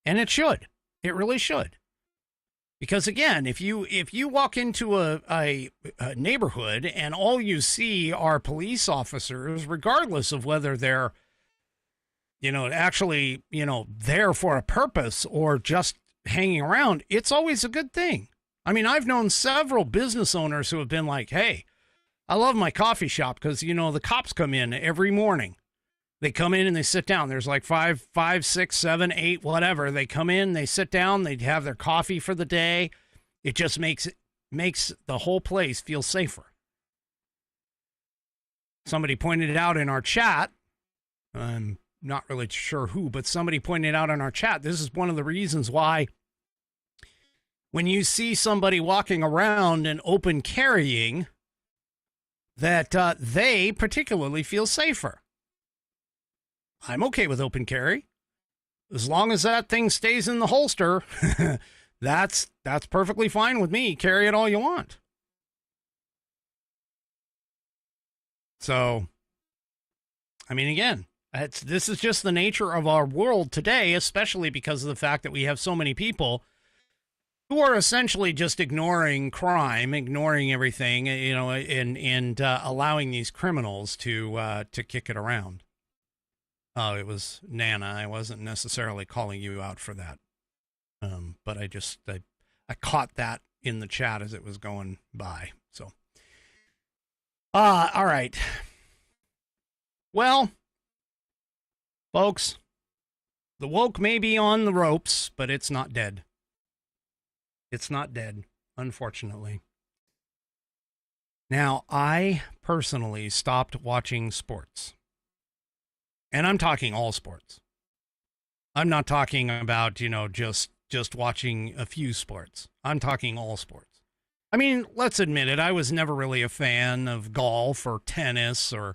And it should. It really should. Because again, if you walk into a neighborhood and all you see are police officers, regardless of whether they're, actually, there for a purpose or just hanging around, it's always a good thing. I mean, I've known several business owners who have been like, hey, I love my coffee shop because, the cops come in every morning. They come in and they sit down. There's like 5, 6, 7, 8, whatever. They come in, they sit down, they have their coffee for the day. It just makes the whole place feel safer. Somebody pointed it out in our chat. I'm not really sure who, but somebody pointed out in our chat. This is one of the reasons why when you see somebody walking around and open carrying, that they particularly feel safer. I'm okay with open carry. As long as that thing stays in the holster, that's perfectly fine with me. Carry it all you want. So, I mean, again, this is just the nature of our world today, especially because of the fact that we have so many people who are essentially just ignoring crime, ignoring everything, and allowing these criminals to kick it around. Oh, it was Nana. I wasn't necessarily calling you out for that, but I caught that in the chat as it was going by. So, all right. Well, folks, the woke may be on the ropes, but it's not dead. It's not dead, unfortunately. Now, I personally stopped watching sports. And I'm talking all sports. I'm not talking about, just watching a few sports. I'm talking all sports. I mean, let's admit it, I was never really a fan of golf or tennis or,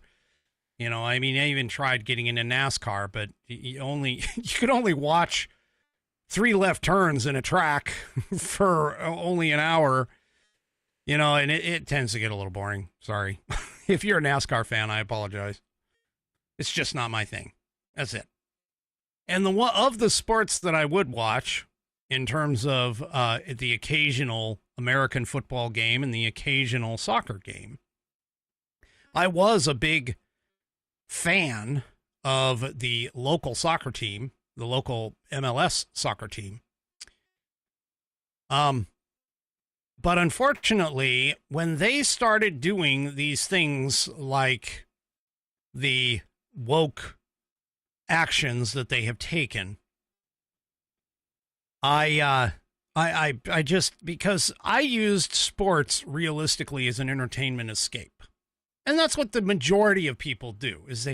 I even tried getting into NASCAR, but you could only watch 3 left turns in a track for only an hour, and it tends to get a little boring. Sorry. If you're a NASCAR fan, I apologize. It's just not my thing. That's it. And of the sports that I would watch in terms of the occasional American football game and the occasional soccer game, I was a big fan of the local soccer team, the local MLS soccer team. But unfortunately, when they started doing these things like the woke actions that they have taken, I just, because I used sports realistically as an entertainment escape. And that's what the majority of people do, is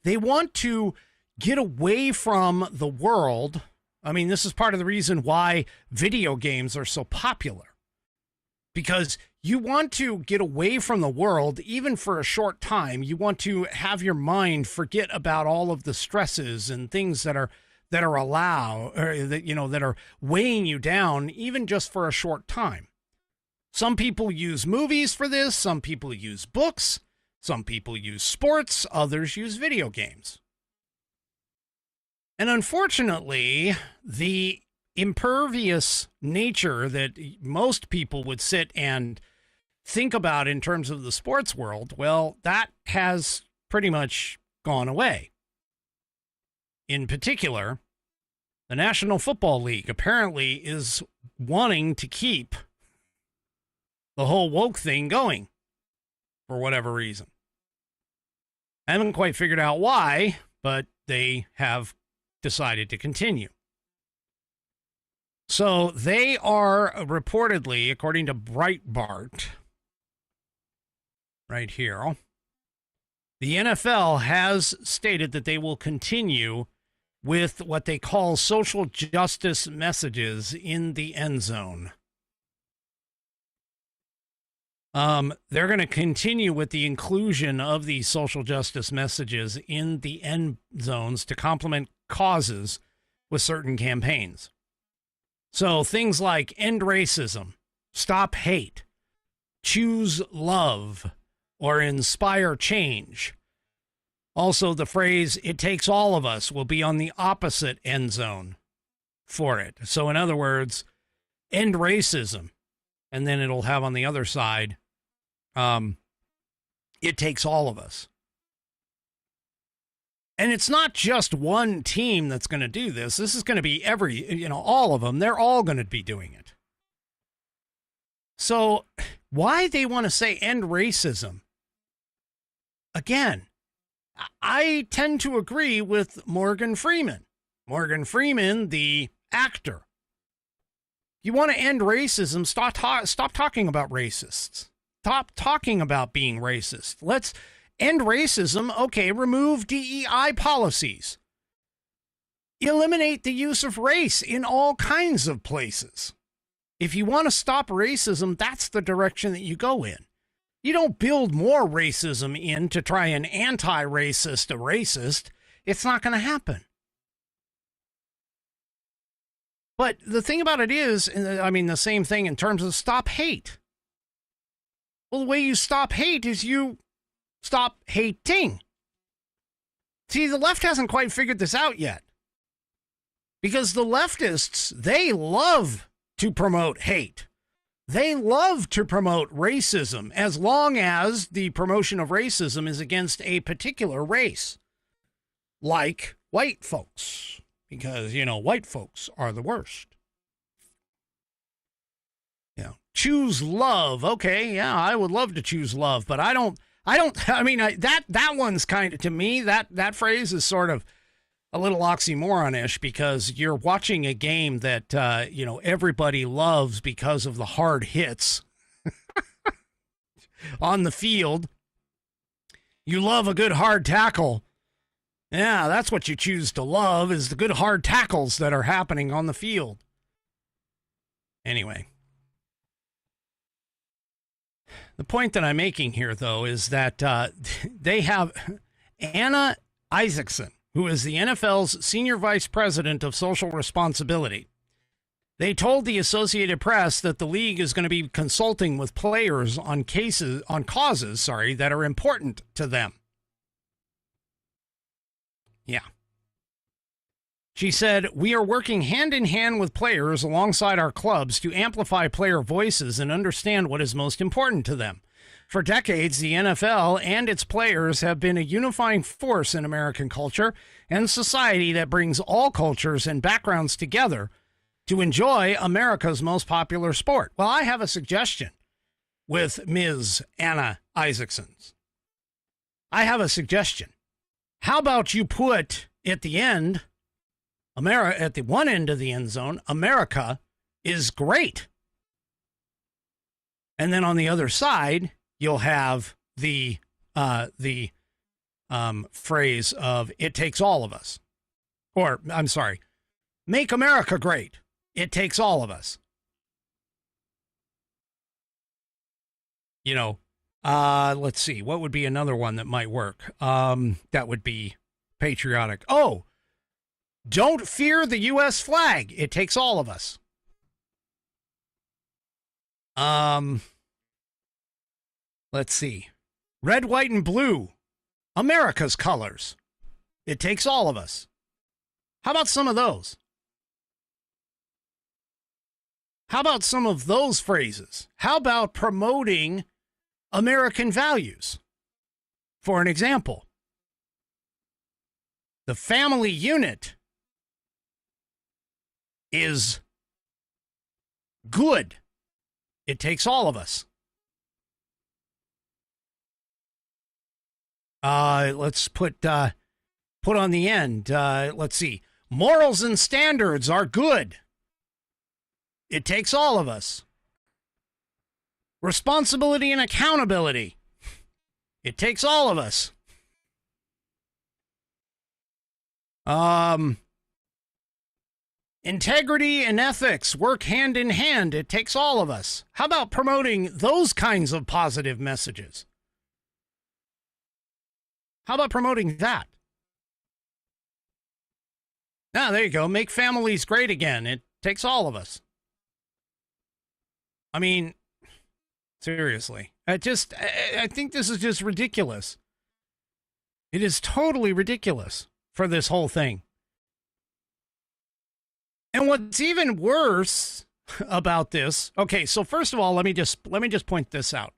they want to get away from the world. I mean, this is part of the reason why video games are so popular, because you want to get away from the world, even for a short time. You want to have your mind forget about all of the stresses and things that are that are weighing you down, even just for a short time. Some people use movies for this. Some people use books. Some people use sports. Others use video games. And unfortunately, the impervious nature that most people would sit and think about in terms of the sports world, well, that has pretty much gone away. In particular, the National Football League apparently is wanting to keep the whole woke thing going for whatever reason. I haven't quite figured out why, but they have decided to continue. So they are reportedly, according to Breitbart, right here, the NFL has stated that they will continue with what they call social justice messages in the end zone. They're going to continue with the inclusion of these social justice messages in the end zones to complement causes with certain campaigns. So things like end racism, stop hate, choose love, or inspire change. Also, the phrase, it takes all of us, will be on the opposite end zone for it. So in other words, end racism, and then it'll have on the other side, it takes all of us. And it's not just one team that's going to do this. This is going to be all of them. They're all going to be doing it. So why they want to say end racism? Again, I tend to agree with Morgan Freeman. Morgan Freeman, the actor. You want to end racism, stop talking about racists. Stop talking about being racist. Let's end racism. Okay, remove DEI policies. Eliminate the use of race in all kinds of places. If you want to stop racism, that's the direction that you go in. You don't build more racism in to try and anti-racist a racist. It's not going to happen. But the thing about it is, the same thing in terms of stop hate. Well, the way you stop hate is you stop hating. See, the left hasn't quite figured this out yet. Because the leftists, they love to promote hate. They love to promote racism as long as the promotion of racism is against a particular race, like white folks, because, white folks are the worst. Choose love. Okay, yeah, I would love to choose love, but that one's kind of, to me, that phrase is sort of a little oxymoron-ish, because you're watching a game that, everybody loves because of the hard hits on the field. You love a good hard tackle. Yeah, that's what you choose to love, is the good hard tackles that are happening on the field. Anyway. The point that I'm making here, though, is that they have Anna Isaacson, who is the NFL's Senior Vice President of Social Responsibility. They told the Associated Press that the league is going to be consulting with players on causes that are important to them. Yeah. She said, "We are working hand in hand with players alongside our clubs to amplify player voices and understand what is most important to them. For decades, the NFL and its players have been a unifying force in American culture and society that brings all cultures and backgrounds together to enjoy America's most popular sport." Well, I have a suggestion with Ms. Anna Isaacson's. I have a suggestion. How about you put at the end, at the one end of the end zone, America is great. And then on the other side, you'll have the phrase of "it takes all of us." Or, I'm sorry, "Make America great. It takes all of us." Let's see. What would be another one that might work? That would be patriotic. Oh, "Don't fear the U.S. flag. It takes all of us." Let's see. "Red, white, and blue. America's colors. It takes all of us." How about some of those? How about some of those phrases? How about promoting American values? For an example, "The family unit is good. It takes all of us." Let's put on the end. Let's see. "Morals and standards are good. It takes all of us." "Responsibility and accountability. It takes all of us." "Integrity and ethics work hand in hand. It takes all of us." How about promoting those kinds of positive messages? How about promoting that? There you go. "Make families great again. It takes all of us." I mean, seriously. I think this is just ridiculous. It is totally ridiculous for this whole thing. And what's even worse about this, okay, so first of all, let me just point this out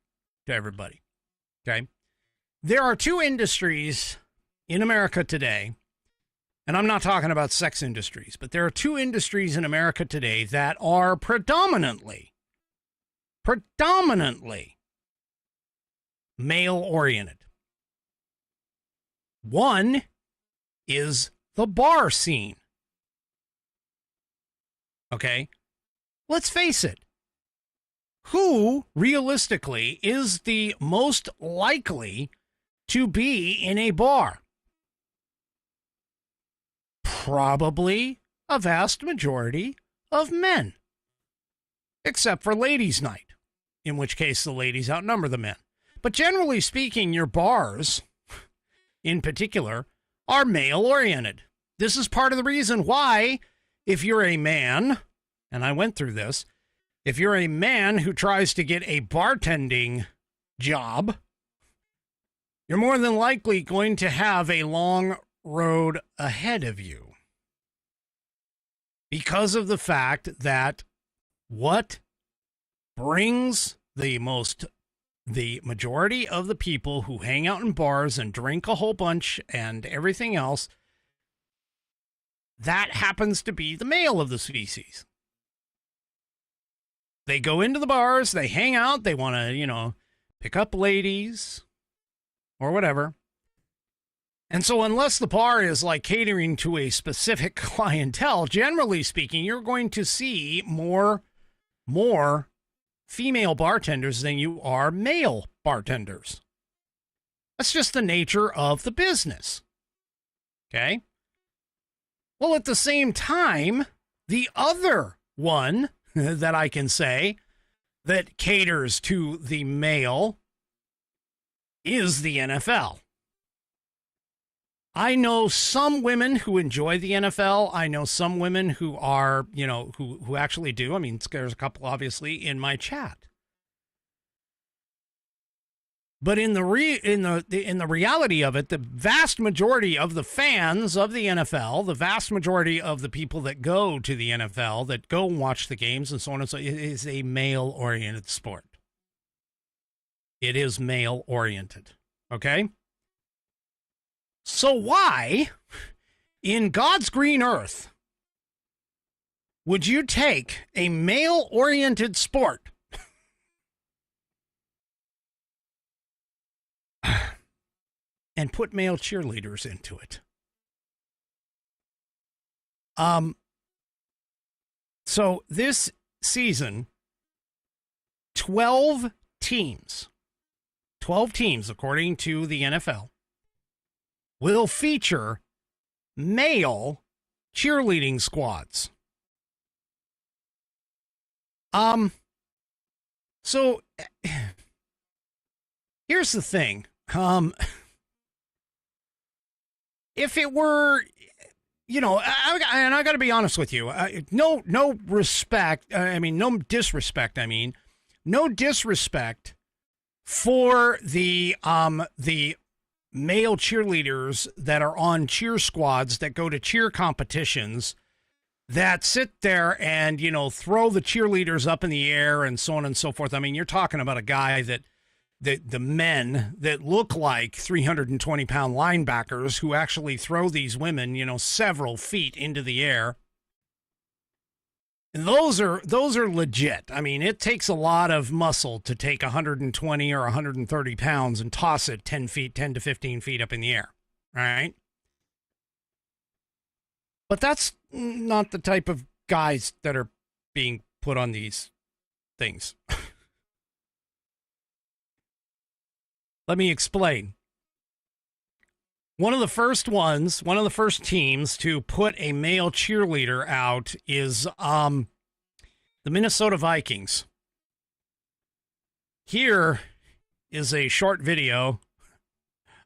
to everybody. Okay? There are two industries in America today, and I'm not talking about sex industries, but there are two industries in America today that are predominantly male-oriented. One is the bar scene. Okay? Let's face it. Who, realistically, is the most likely to be in a bar? Probably a vast majority of men. Except for ladies' night, in which case the ladies outnumber the men. But generally speaking, your bars, in particular, are male-oriented. This is part of the reason why, if you're a man, and I went through this, if you're a man who tries to get a bartending job, you're more than likely going to have a long road ahead of you. Because of the fact that what brings the majority of the people who hang out in bars and drink a whole bunch and everything else, that happens to be the male of the species. They go into the bars, they hang out, they want to, pick up ladies or whatever. And so unless the bar is like catering to a specific clientele, generally speaking, you're going to see more female bartenders than you are male bartenders. That's just the nature of the business. Okay? Well, at the same time, the other one that I can say that caters to the male is the NFL. I know some women who enjoy the NFL. I know some women who are, who actually do. I mean, there's a couple obviously in my chat. But in the reality of it, the vast majority of the fans of the NFL, the vast majority of the people that go to the NFL, that go and watch the games and so on and so on, it is a male-oriented sport. It is male-oriented. Okay? So why, in God's green earth, would you take a male-oriented sport and put male cheerleaders into it? So this season, 12 teams, according to the NFL, will feature male cheerleading squads. So here's the thing. If it were, and I got to be honest with you, no disrespect, for the male cheerleaders that are on cheer squads that go to cheer competitions that sit there and, throw the cheerleaders up in the air and so on and so forth. I mean, you're talking about a guy that the men that look like 320-pound linebackers who actually throw these women, several feet into the air. And those are legit. I mean, it takes a lot of muscle to take 120 or 130 pounds and toss it 10 to 15 feet up in the air. All right. But that's not the type of guys that are being put on these things. Let me explain. One of the first teams to put a male cheerleader out is the Minnesota Vikings. Here is a short video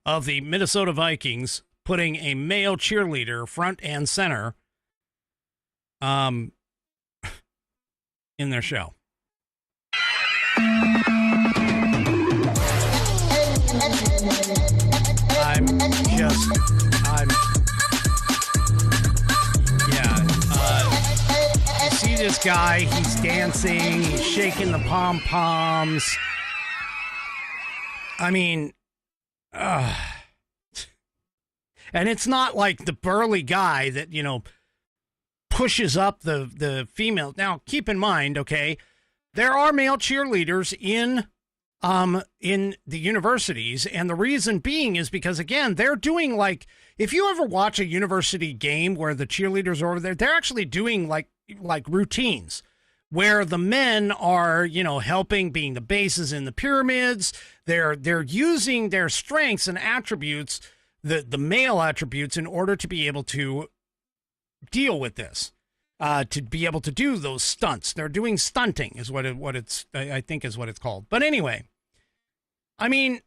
of the Minnesota Vikings putting a male cheerleader front and center in their show. You see this guy, he's dancing, he's shaking the pom-poms. I mean, and it's not like the burly guy that, pushes up the female. Now, keep in mind, okay, there are male cheerleaders in the universities, and the reason being is because, again, they're doing, like, if you ever watch a university game where the cheerleaders are over there, they're actually doing like routines where the men are, helping, being the bases in the pyramids. They're using their strengths and attributes, the male attributes, in order to be able to deal with this, to be able to do those stunts. They're doing stunting is what it's I think is what it's called. But anyway, I mean,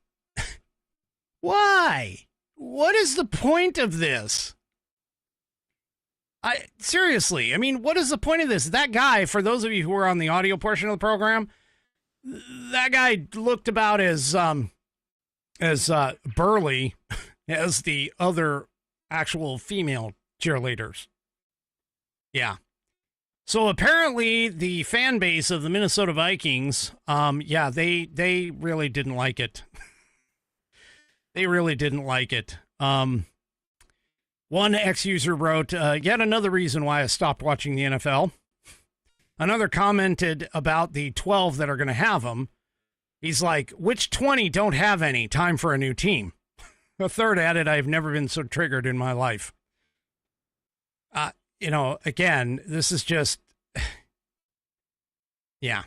why? What is the point of this? Seriously, I mean, what is the point of this? That guy, for those of you who are on the audio portion of the program, that guy looked about as burly as the other actual female cheerleaders. Yeah. So apparently the fan base of the Minnesota Vikings, they really didn't like it. They really didn't like it. One ex-user wrote, yet another reason why I stopped watching the NFL. Another commented about the 12 that are going to have them. He's like, which 20 don't have any? Time for a new team. A third added, I've never been so triggered in my life. Again, this is just, yeah.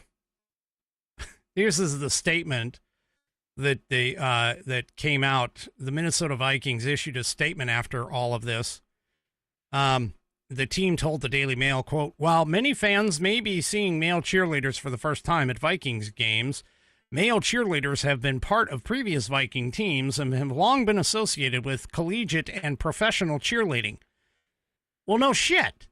This is the statement that that came out. The Minnesota Vikings issued a statement after all of this. The team told the Daily Mail, quote, while many fans may be seeing male cheerleaders for the first time at Vikings games, male cheerleaders have been part of previous Viking teams and have long been associated with collegiate and professional cheerleading. Well, no shit.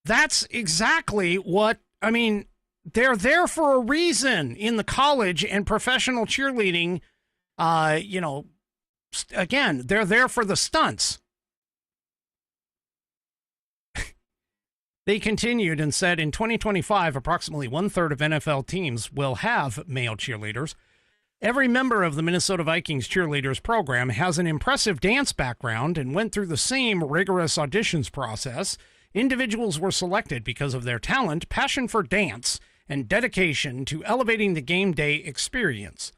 That's exactly what, I mean, they're there for a reason in the college and professional cheerleading. Again, they're there for the stunts. They continued and said in 2025, approximately 1/3 of NFL teams will have male cheerleaders. Every member of the Minnesota Vikings cheerleaders program has an impressive dance background and went through the same rigorous auditions process. Individuals were selected because of their talent, passion for dance, and dedication to elevating the game day experience.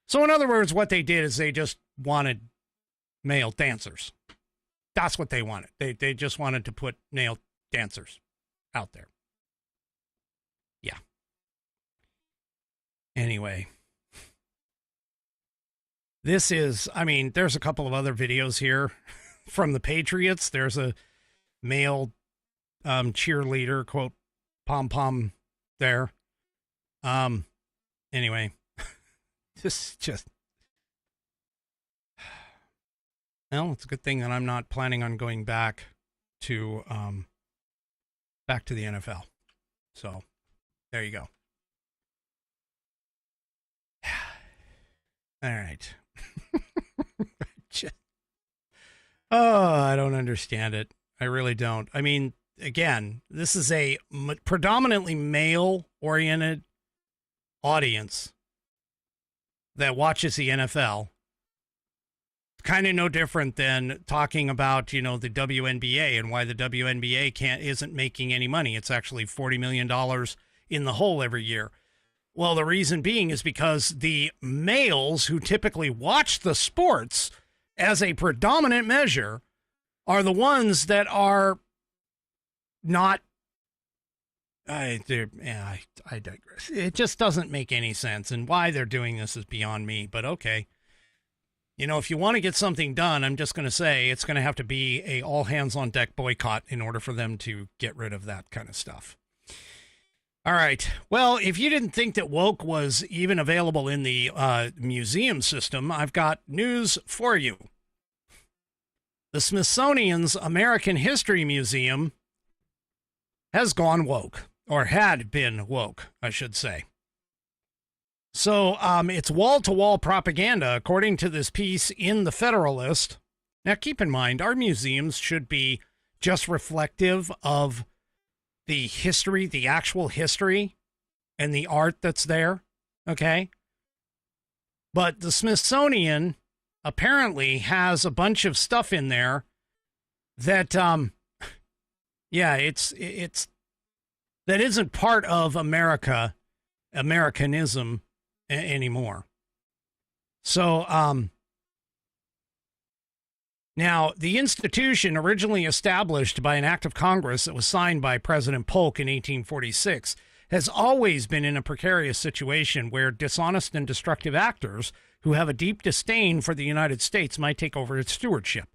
So in other words, what they did is they just wanted male dancers. That's what they wanted. They just wanted to put male dancers out there. Yeah. Anyway. This is, I mean, there's a couple of other videos here from the Patriots. There's a male cheerleader, quote, pom-pom there. Anyway, this is just, well, it's a good thing that I'm not planning on going back to the NFL. So there you go. All right. I don't understand it. I really don't. I mean, again, this is a predominantly male-oriented audience that watches the NFL. Kind of no different than talking about, the WNBA and why the WNBA isn't making any money. It's actually $40 million in the hole every year. Well, the reason being is because the males who typically watch the sports as a predominant measure are the ones that are not. I digress. It just doesn't make any sense, and why they're doing this is beyond me. But okay, if you want to get something done, I'm just going to say it's going to have to be a all hands on deck boycott in order for them to get rid of that kind of stuff. All right. Well, if you didn't think that woke was even available in the museum system, I've got news for you. The Smithsonian's American History Museum has gone woke, or had been woke, I should say. So it's wall-to-wall propaganda, according to this piece in The Federalist. Now, keep in mind, our museums should be just reflective of the history, the actual history, and the art that's there, okay? But the Smithsonian apparently has a bunch of stuff in there that, it's that isn't part of Americanism anymore. So, now, the institution, originally established by an act of Congress that was signed by President Polk in 1846, has always been in a precarious situation where dishonest and destructive actors who have a deep disdain for the United States might take over its stewardship.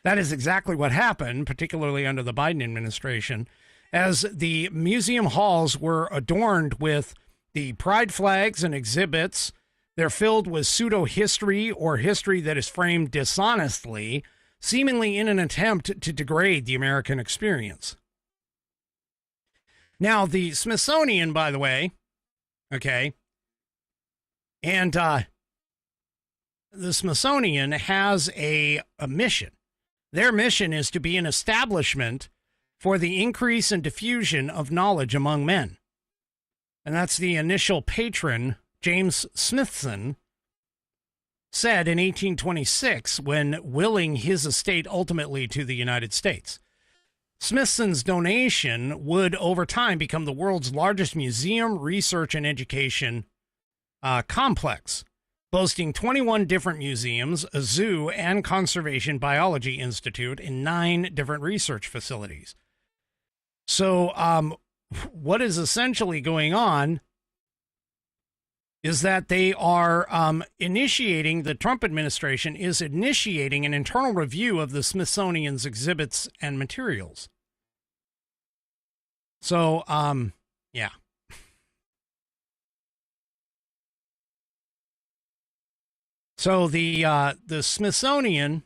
That is exactly what happened, particularly under the Biden administration, as the museum halls were adorned with the pride flags and exhibits. They're filled with pseudo-history or history that is framed dishonestly, seemingly in an attempt to degrade the American experience. Now, the Smithsonian, by the way, okay, and the Smithsonian has a mission. Their mission is to be an establishment for the increase and diffusion of knowledge among men. And that's the initial patron, James Smithson, said in 1826 when willing his estate ultimately to the United States. Smithson's donation would over time become the world's largest museum, research, and education complex, boasting 21 different museums, a zoo, and conservation biology institute in 9 different research facilities. So what is essentially going on is that they are initiating, the Trump administration is initiating an internal review of the Smithsonian's exhibits and materials. So, yeah. So the Smithsonian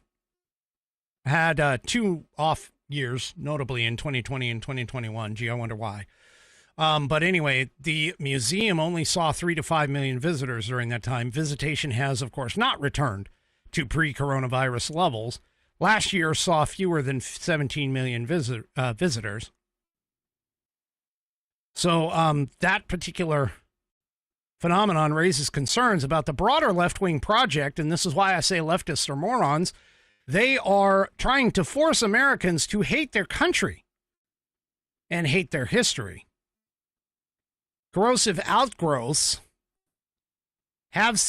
had 2 off years, notably in 2020 and 2021. Gee, I wonder why. But anyway, the museum only saw 3 to 5 million visitors during that time. Visitation has, of course, not returned to pre-coronavirus levels. Last year saw fewer than 17 million visitors. So that particular phenomenon raises concerns about the broader left-wing project, and this is why I say leftists are morons. They are trying to force Americans to hate their country and hate their history. Corrosive outgrowths have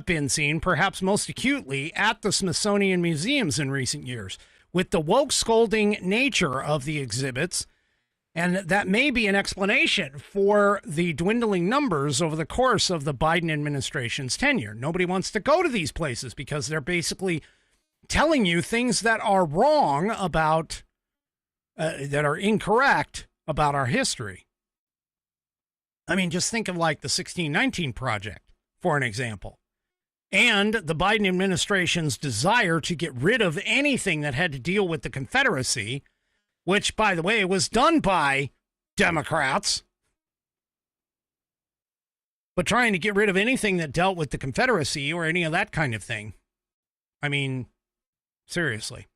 been seen perhaps most acutely at the Smithsonian museums in recent years, with the woke scolding nature of the exhibits, and that may be an explanation for the dwindling numbers over the course of the Biden administration's tenure. Nobody wants to go to these places because they're basically telling you things that are wrong about, that are incorrect about our history. I mean, just think of like the 1619 Project, for an example, and the Biden administration's desire to get rid of anything that had to deal with the Confederacy, which, by the way, was done by Democrats, but trying to get rid of anything that dealt with the Confederacy or any of that kind of thing. I mean, seriously.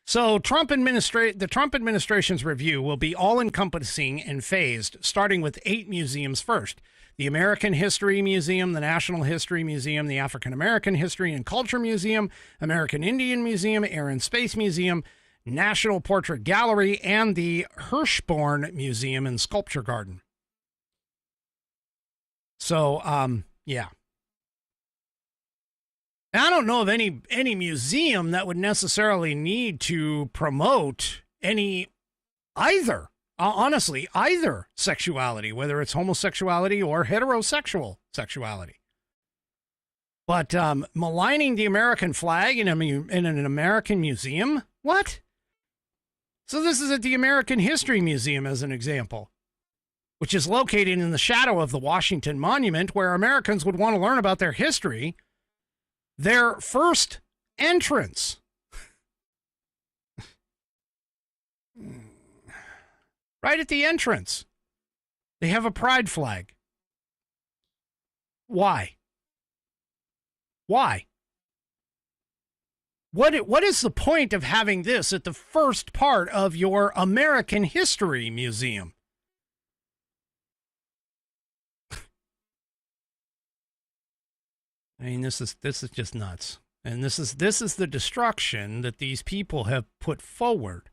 So the Trump administration's review will be all-encompassing and phased, starting with 8 museums first. The American History Museum, the National History Museum, the African American History and Culture Museum, American Indian Museum, Air and Space Museum, National Portrait Gallery, and the Hirshborn Museum and Sculpture Garden. So, yeah. And I don't know of any museum that would necessarily need to promote either sexuality, whether it's homosexuality or heterosexual sexuality. But maligning the American flag in an American museum? What? So this is at the American History Museum, as an example, which is located in the shadow of the Washington Monument, where Americans would want to learn about their history. Their first entrance. Right at the entrance, they have a pride flag. Why? Why? What is the point of having this at the first part of your American History Museum? I mean, this is just nuts. And this is the destruction that these people have put forward.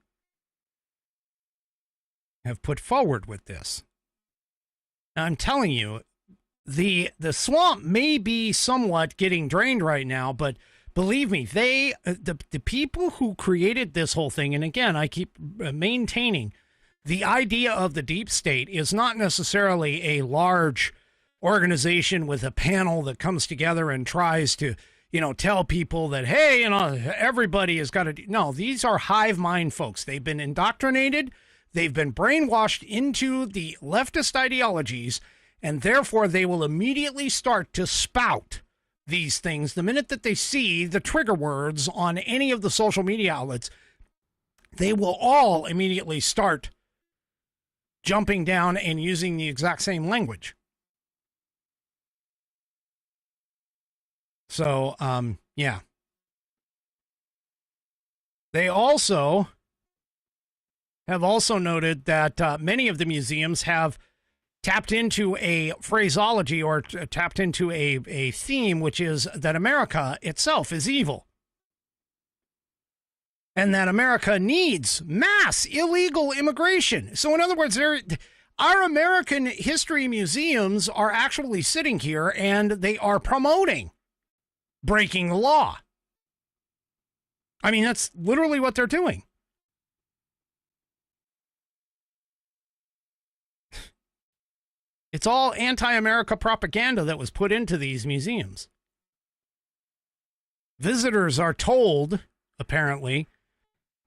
With this. Now, I'm telling you, the swamp may be somewhat getting drained right now, but believe me, the people who created this whole thing, and again, I keep maintaining, the idea of the deep state is not necessarily a large organization with a panel that comes together and tries to, tell people that, hey, everybody has got to do. No, these are hive mind folks. They've been indoctrinated. They've been brainwashed into the leftist ideologies, and therefore they will immediately start to spout these things the minute that they see the trigger words on any of the social media outlets. They will all immediately start jumping down and using the exact same language. So, yeah. They also have also noted that many of the museums have tapped into a phraseology or tapped into a theme, which is that America itself is evil. And that America needs mass illegal immigration. So in other words, our American history museums are actually sitting here and they are promoting breaking the law. I mean, that's literally what they're doing. It's all anti-America propaganda that was put into these museums. Visitors are told, apparently,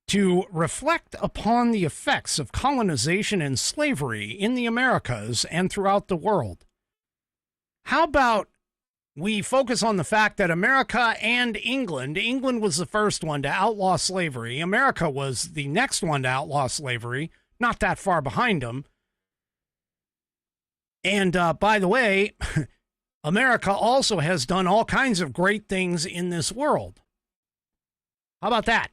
to reflect upon the effects of colonization and slavery in the Americas and throughout the world. How about we focus on the fact that America and England was the first one to outlaw slavery. America was the next one to outlaw slavery, not that far behind them. And by the way, America also has done all kinds of great things in this world. How about that?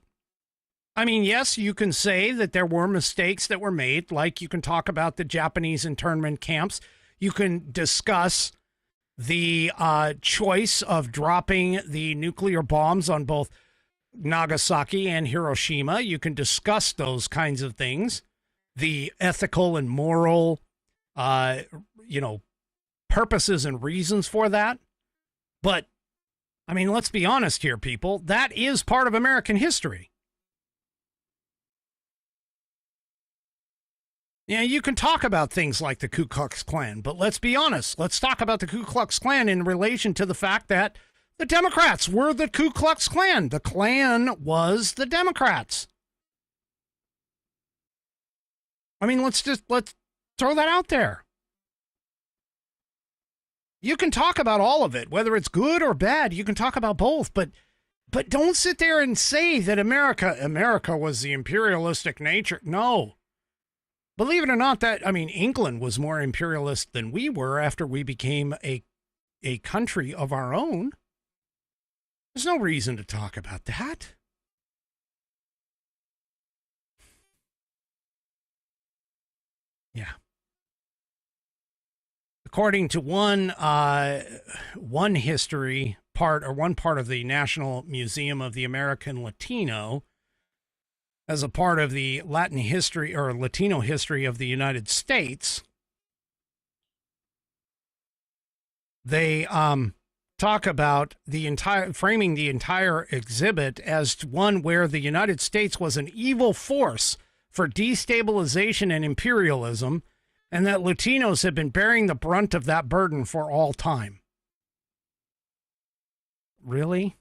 I mean, yes, you can say that there were mistakes that were made, like you can talk about the Japanese internment camps. You can discuss the choice of dropping the nuclear bombs on both Nagasaki and Hiroshima. You can discuss those kinds of things, the ethical and moral purposes and reasons for that. But, I mean, let's be honest here, people. That is part of American history. Yeah, you can talk about things like the Ku Klux Klan, but let's be honest. Let's talk about the Ku Klux Klan in relation to the fact that the Democrats were the Ku Klux Klan. The Klan was the Democrats. I mean, let's throw that out there. You can talk about all of it, whether it's good or bad. You can talk about both, but don't sit there and say that America was the imperialistic nature. No. Believe it or not, England was more imperialist than we were after we became a country of our own. There's no reason to talk about that. Yeah. According to one history part, or one part of the National Museum of the American Latino, as a part of the Latin history or Latino history of the United States, they talk about framing the entire exhibit as one where the United States was an evil force for destabilization and imperialism, and that Latinos have been bearing the brunt of that burden for all time. Really?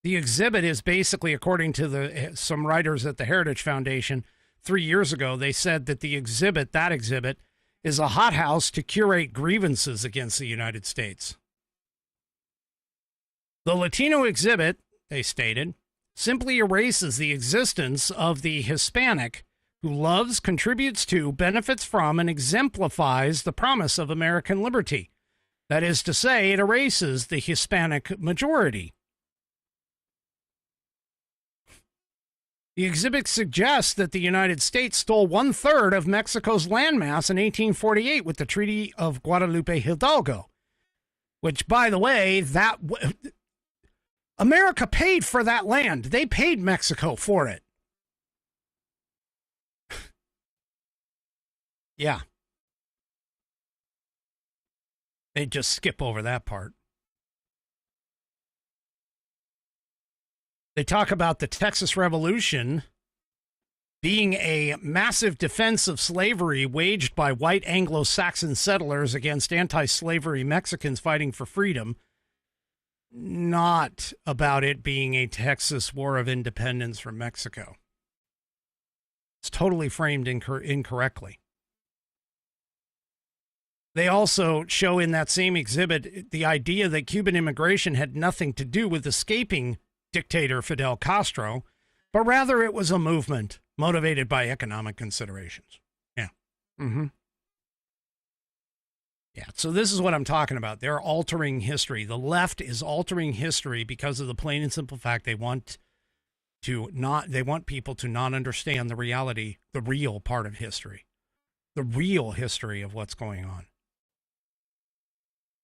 The exhibit is basically, according to some writers at the Heritage Foundation 3 years ago, they said that that exhibit is a hothouse to curate grievances against the United States. The Latino exhibit, they stated, simply erases the existence of the Hispanic who loves, contributes to, benefits from, and exemplifies the promise of American liberty. That is to say, it erases the Hispanic majority. The exhibit suggests that the United States stole 1/3 of Mexico's landmass in 1848 with the Treaty of Guadalupe Hidalgo, which, by the way, America paid for that land. They paid Mexico for it. Yeah. They just skip over that part. They talk about the Texas Revolution being a massive defense of slavery waged by white Anglo-Saxon settlers against anti-slavery Mexicans fighting for freedom, not about it being a Texas War of Independence from Mexico. It's totally framed incorrectly. They also show in that same exhibit the idea that Cuban immigration had nothing to do with escaping dictator Fidel Castro, but rather it was a movement motivated by economic considerations. Yeah. Yeah, so this is what I'm talking about. They're altering history. The left is altering history because of the plain and simple fact they want they want people to not understand the reality, the real part of history, the real history of what's going on.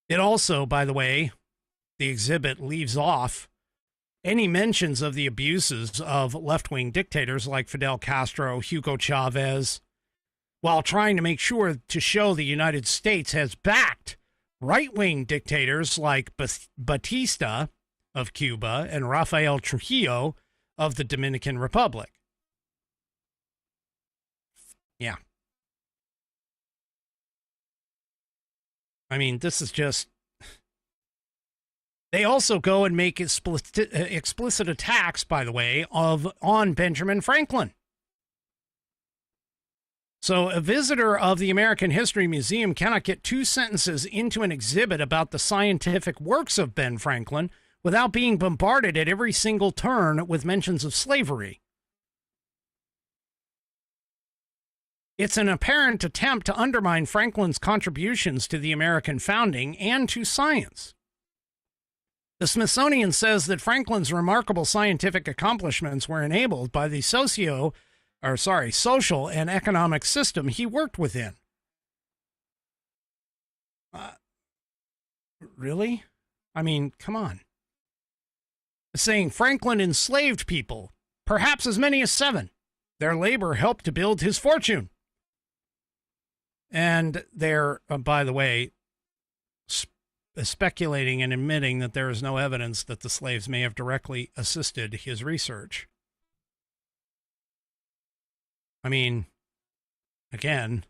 It also, by the way, the exhibit leaves off any mentions of the abuses of left-wing dictators like Fidel Castro, Hugo Chavez, while trying to make sure to show the United States has backed right-wing dictators like Batista of Cuba and Rafael Trujillo of the Dominican Republic. Yeah. I mean, this is just... They also go and make explicit attacks, by the way, on Benjamin Franklin. So a visitor of the American History Museum cannot get 2 sentences into an exhibit about the scientific works of Ben Franklin without being bombarded at every single turn with mentions of slavery. It's an apparent attempt to undermine Franklin's contributions to the American founding and to science. The Smithsonian says that Franklin's remarkable scientific accomplishments were enabled by the social and economic system he worked within. Really? I mean, come on. Saying Franklin enslaved people, perhaps as many as 7. Their labor helped to build his fortune. And they're, by the way, speculating and admitting that there is no evidence that the slaves may have directly assisted his research. I mean, again,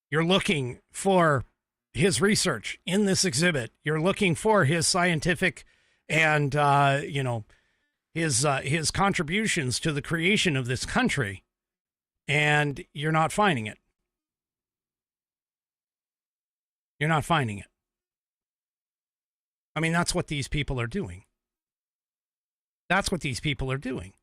you're looking for his research in this exhibit. You're looking for his scientific and, his contributions to the creation of this country, and you're not finding it. You're not finding it. I mean, that's what these people are doing. That's what these people are doing.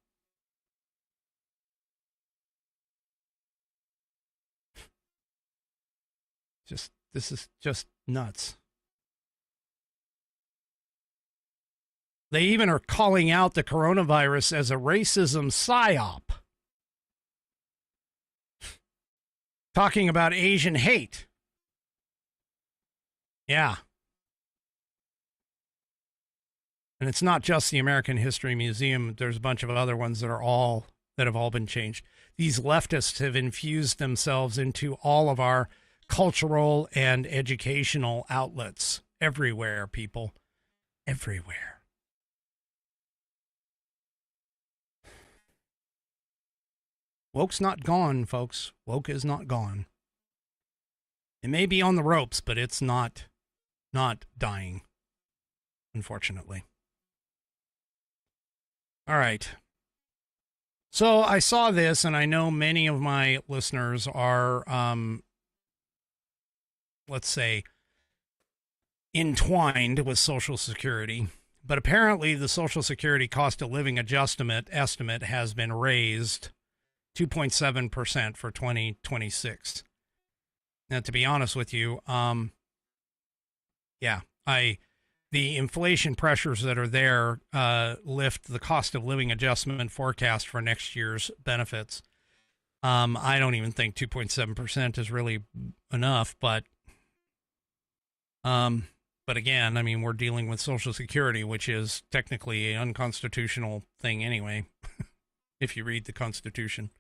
This is just nuts. They even are calling out the coronavirus as a racism psyop. Talking about Asian hate. Yeah. And it's not just the American History Museum. There's a bunch of other ones that have all been changed. These leftists have infused themselves into all of our cultural and educational outlets everywhere, people. Everywhere. Woke's not gone, folks. Woke is not gone. It may be on the ropes, but it's not dying, unfortunately. All right. So I saw this, and I know many of my listeners are, let's say, entwined with Social Security. But apparently the Social Security cost of living estimate has been raised 2.7% for 2026. Now, to be honest with you, the inflation pressures that are there lift the cost of living adjustment forecast for next year's benefits. I don't even think 2.7% is really enough, but again, I mean, we're dealing with Social Security, which is technically an unconstitutional thing anyway, if you read the Constitution.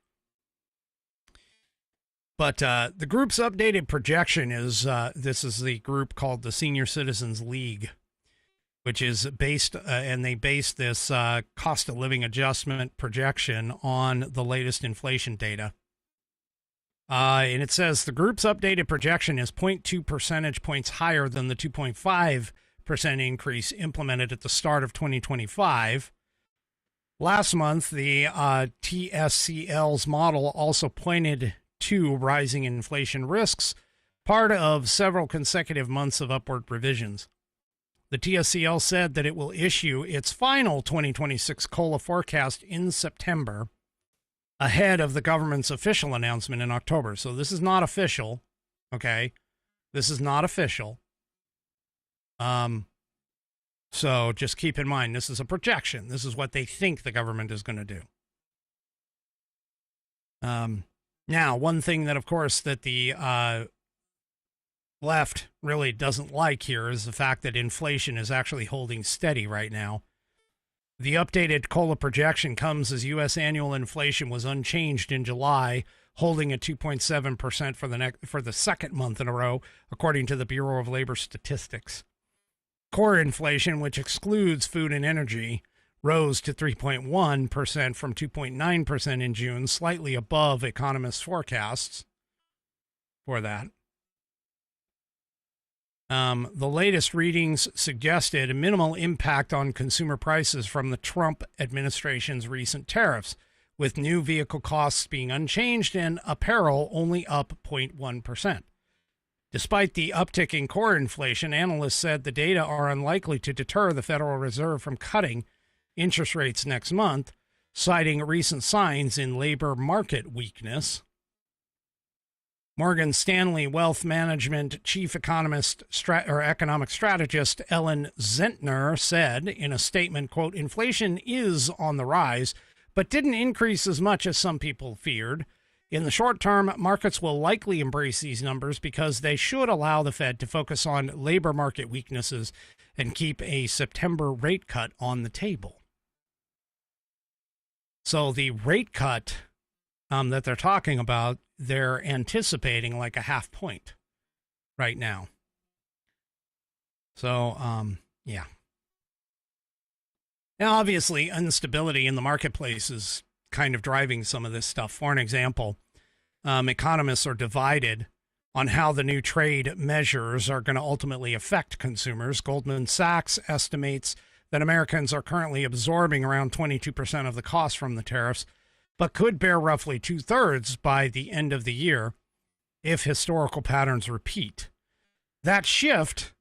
But the group's updated projection is, this is the group called the Senior Citizens League, which is based, and they base this cost of living adjustment projection on the latest inflation data. And it says the group's updated projection is 0.2 percentage points higher than the 2.5% increase implemented at the start of 2025. Last month, the TSCL's model also pointed to rising inflation risks, part of several consecutive months of upward revisions. The TSCL said that it will issue its final 2026 COLA forecast in September, ahead of the government's official announcement in October. So this is not official, okay? This is not official. So just keep in mind, this is a projection. This is what they think the government is going to do. Now, one thing that, of course, that the left really doesn't like here is the fact that inflation is actually holding steady right now. The updated COLA projection comes as U.S. annual inflation was unchanged in July, holding at 2.7% for the second month in a row, according to the Bureau of Labor Statistics. Core inflation, which excludes food and energy, rose to 3.1% from 2.9% in June, slightly above economists' forecasts for that. The latest readings suggested a minimal impact on consumer prices from the Trump administration's recent tariffs, with new vehicle costs being unchanged and apparel only up 0.1%. Despite the uptick in core inflation, analysts said the data are unlikely to deter the Federal Reserve from cutting interest rates next month, citing recent signs in labor market weakness. Morgan Stanley Wealth Management Chief Economic Strategist Ellen Zentner said in a statement, quote, "Inflation is on the rise, but didn't increase as much as some people feared. In the short term, markets will likely embrace these numbers because they should allow the Fed to focus on labor market weaknesses and keep a September rate cut on the table." So the rate cut that they're talking about, they're anticipating like a 0.5 point right now. So, yeah. Now, obviously, instability in the marketplace is kind of driving some of this stuff. For an example, economists are divided on how the new trade measures are going to ultimately affect consumers. Goldman Sachs estimates that Americans are currently absorbing around 22% of the cost from the tariffs, but could bear roughly 2/3 by the end of the year if historical patterns repeat. That shift,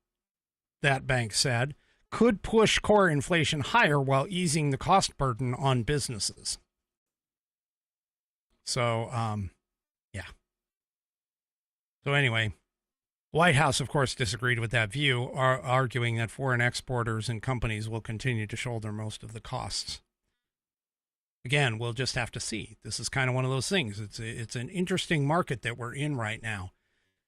that bank said, could push core inflation higher while easing the cost burden on businesses. So, yeah. So anyway, White House, of course, disagreed with that view, arguing that foreign exporters and companies will continue to shoulder most of the costs. Again, we'll just have to see. This is kind of one of those things. It's an interesting market that we're in right now,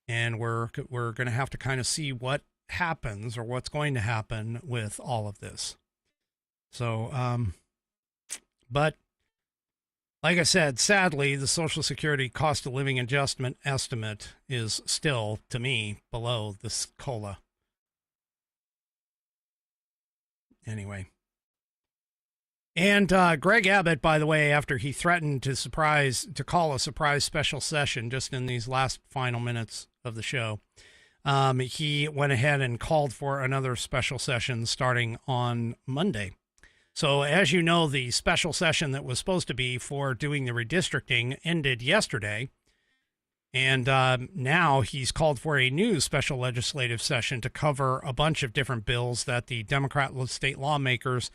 and we're going to have to kind of see what happens or what's going to happen with all of this. So, but like I said, sadly, the Social Security cost of living adjustment estimate is still, to me, below this COLA. Anyway. And Greg Abbott, by the way, after he threatened to call a surprise special session just in these last final minutes of the show, he went ahead and called for another special session starting on Monday. So as you know, the special session that was supposed to be for doing the redistricting ended yesterday. And now he's called for a new special legislative session to cover a bunch of different bills that the Democrat state lawmakers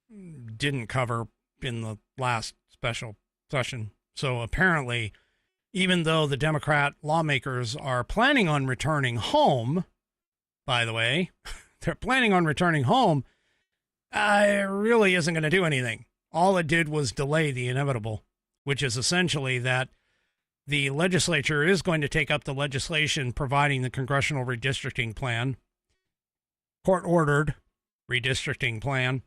didn't cover in the last special session. So apparently, even though the Democrat lawmakers are planning on returning home, by the way, they're planning on returning home, it really isn't going to do anything. All it did was delay the inevitable, which is essentially that the legislature is going to take up the legislation providing the congressional redistricting plan, court-ordered redistricting plan.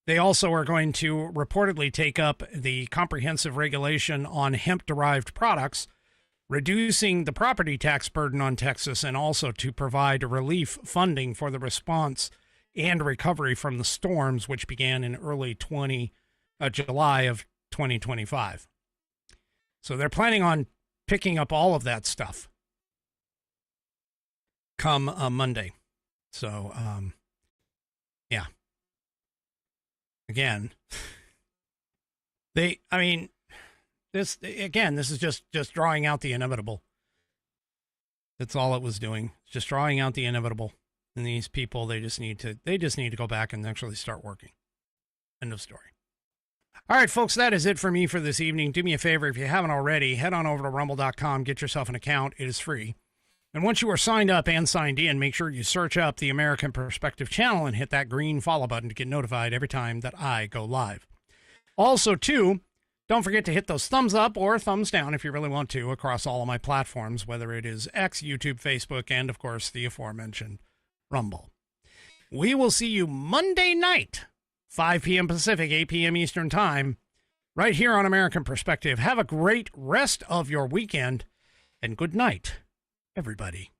They also are going to reportedly take up the comprehensive regulation on hemp-derived products, reducing the property tax burden on Texas, and also to provide relief funding for the response and recovery from the storms, which began in early July of 2025. So they're planning on picking up all of that stuff come Monday. So, yeah. Again, this is just drawing out the inevitable. That's all it was doing. Just drawing out the inevitable. And these people, they just need to go back and actually start working. End of story. All right, folks, that is it for me for this evening. Do me a favor, if you haven't already, head on over to rumble.com, get yourself an account. It is free. And once you are signed up and signed in, make sure you search up the American Perspective channel and hit that green follow button to get notified every time that I go live. Also, too, don't forget to hit those thumbs up or thumbs down if you really want to across all of my platforms, whether it is X, YouTube, Facebook, and, of course, the aforementioned Rumble. We will see you Monday night, 5 p.m. Pacific, 8 p.m. Eastern Time, right here on American Perspective. Have a great rest of your weekend, and good night, everybody.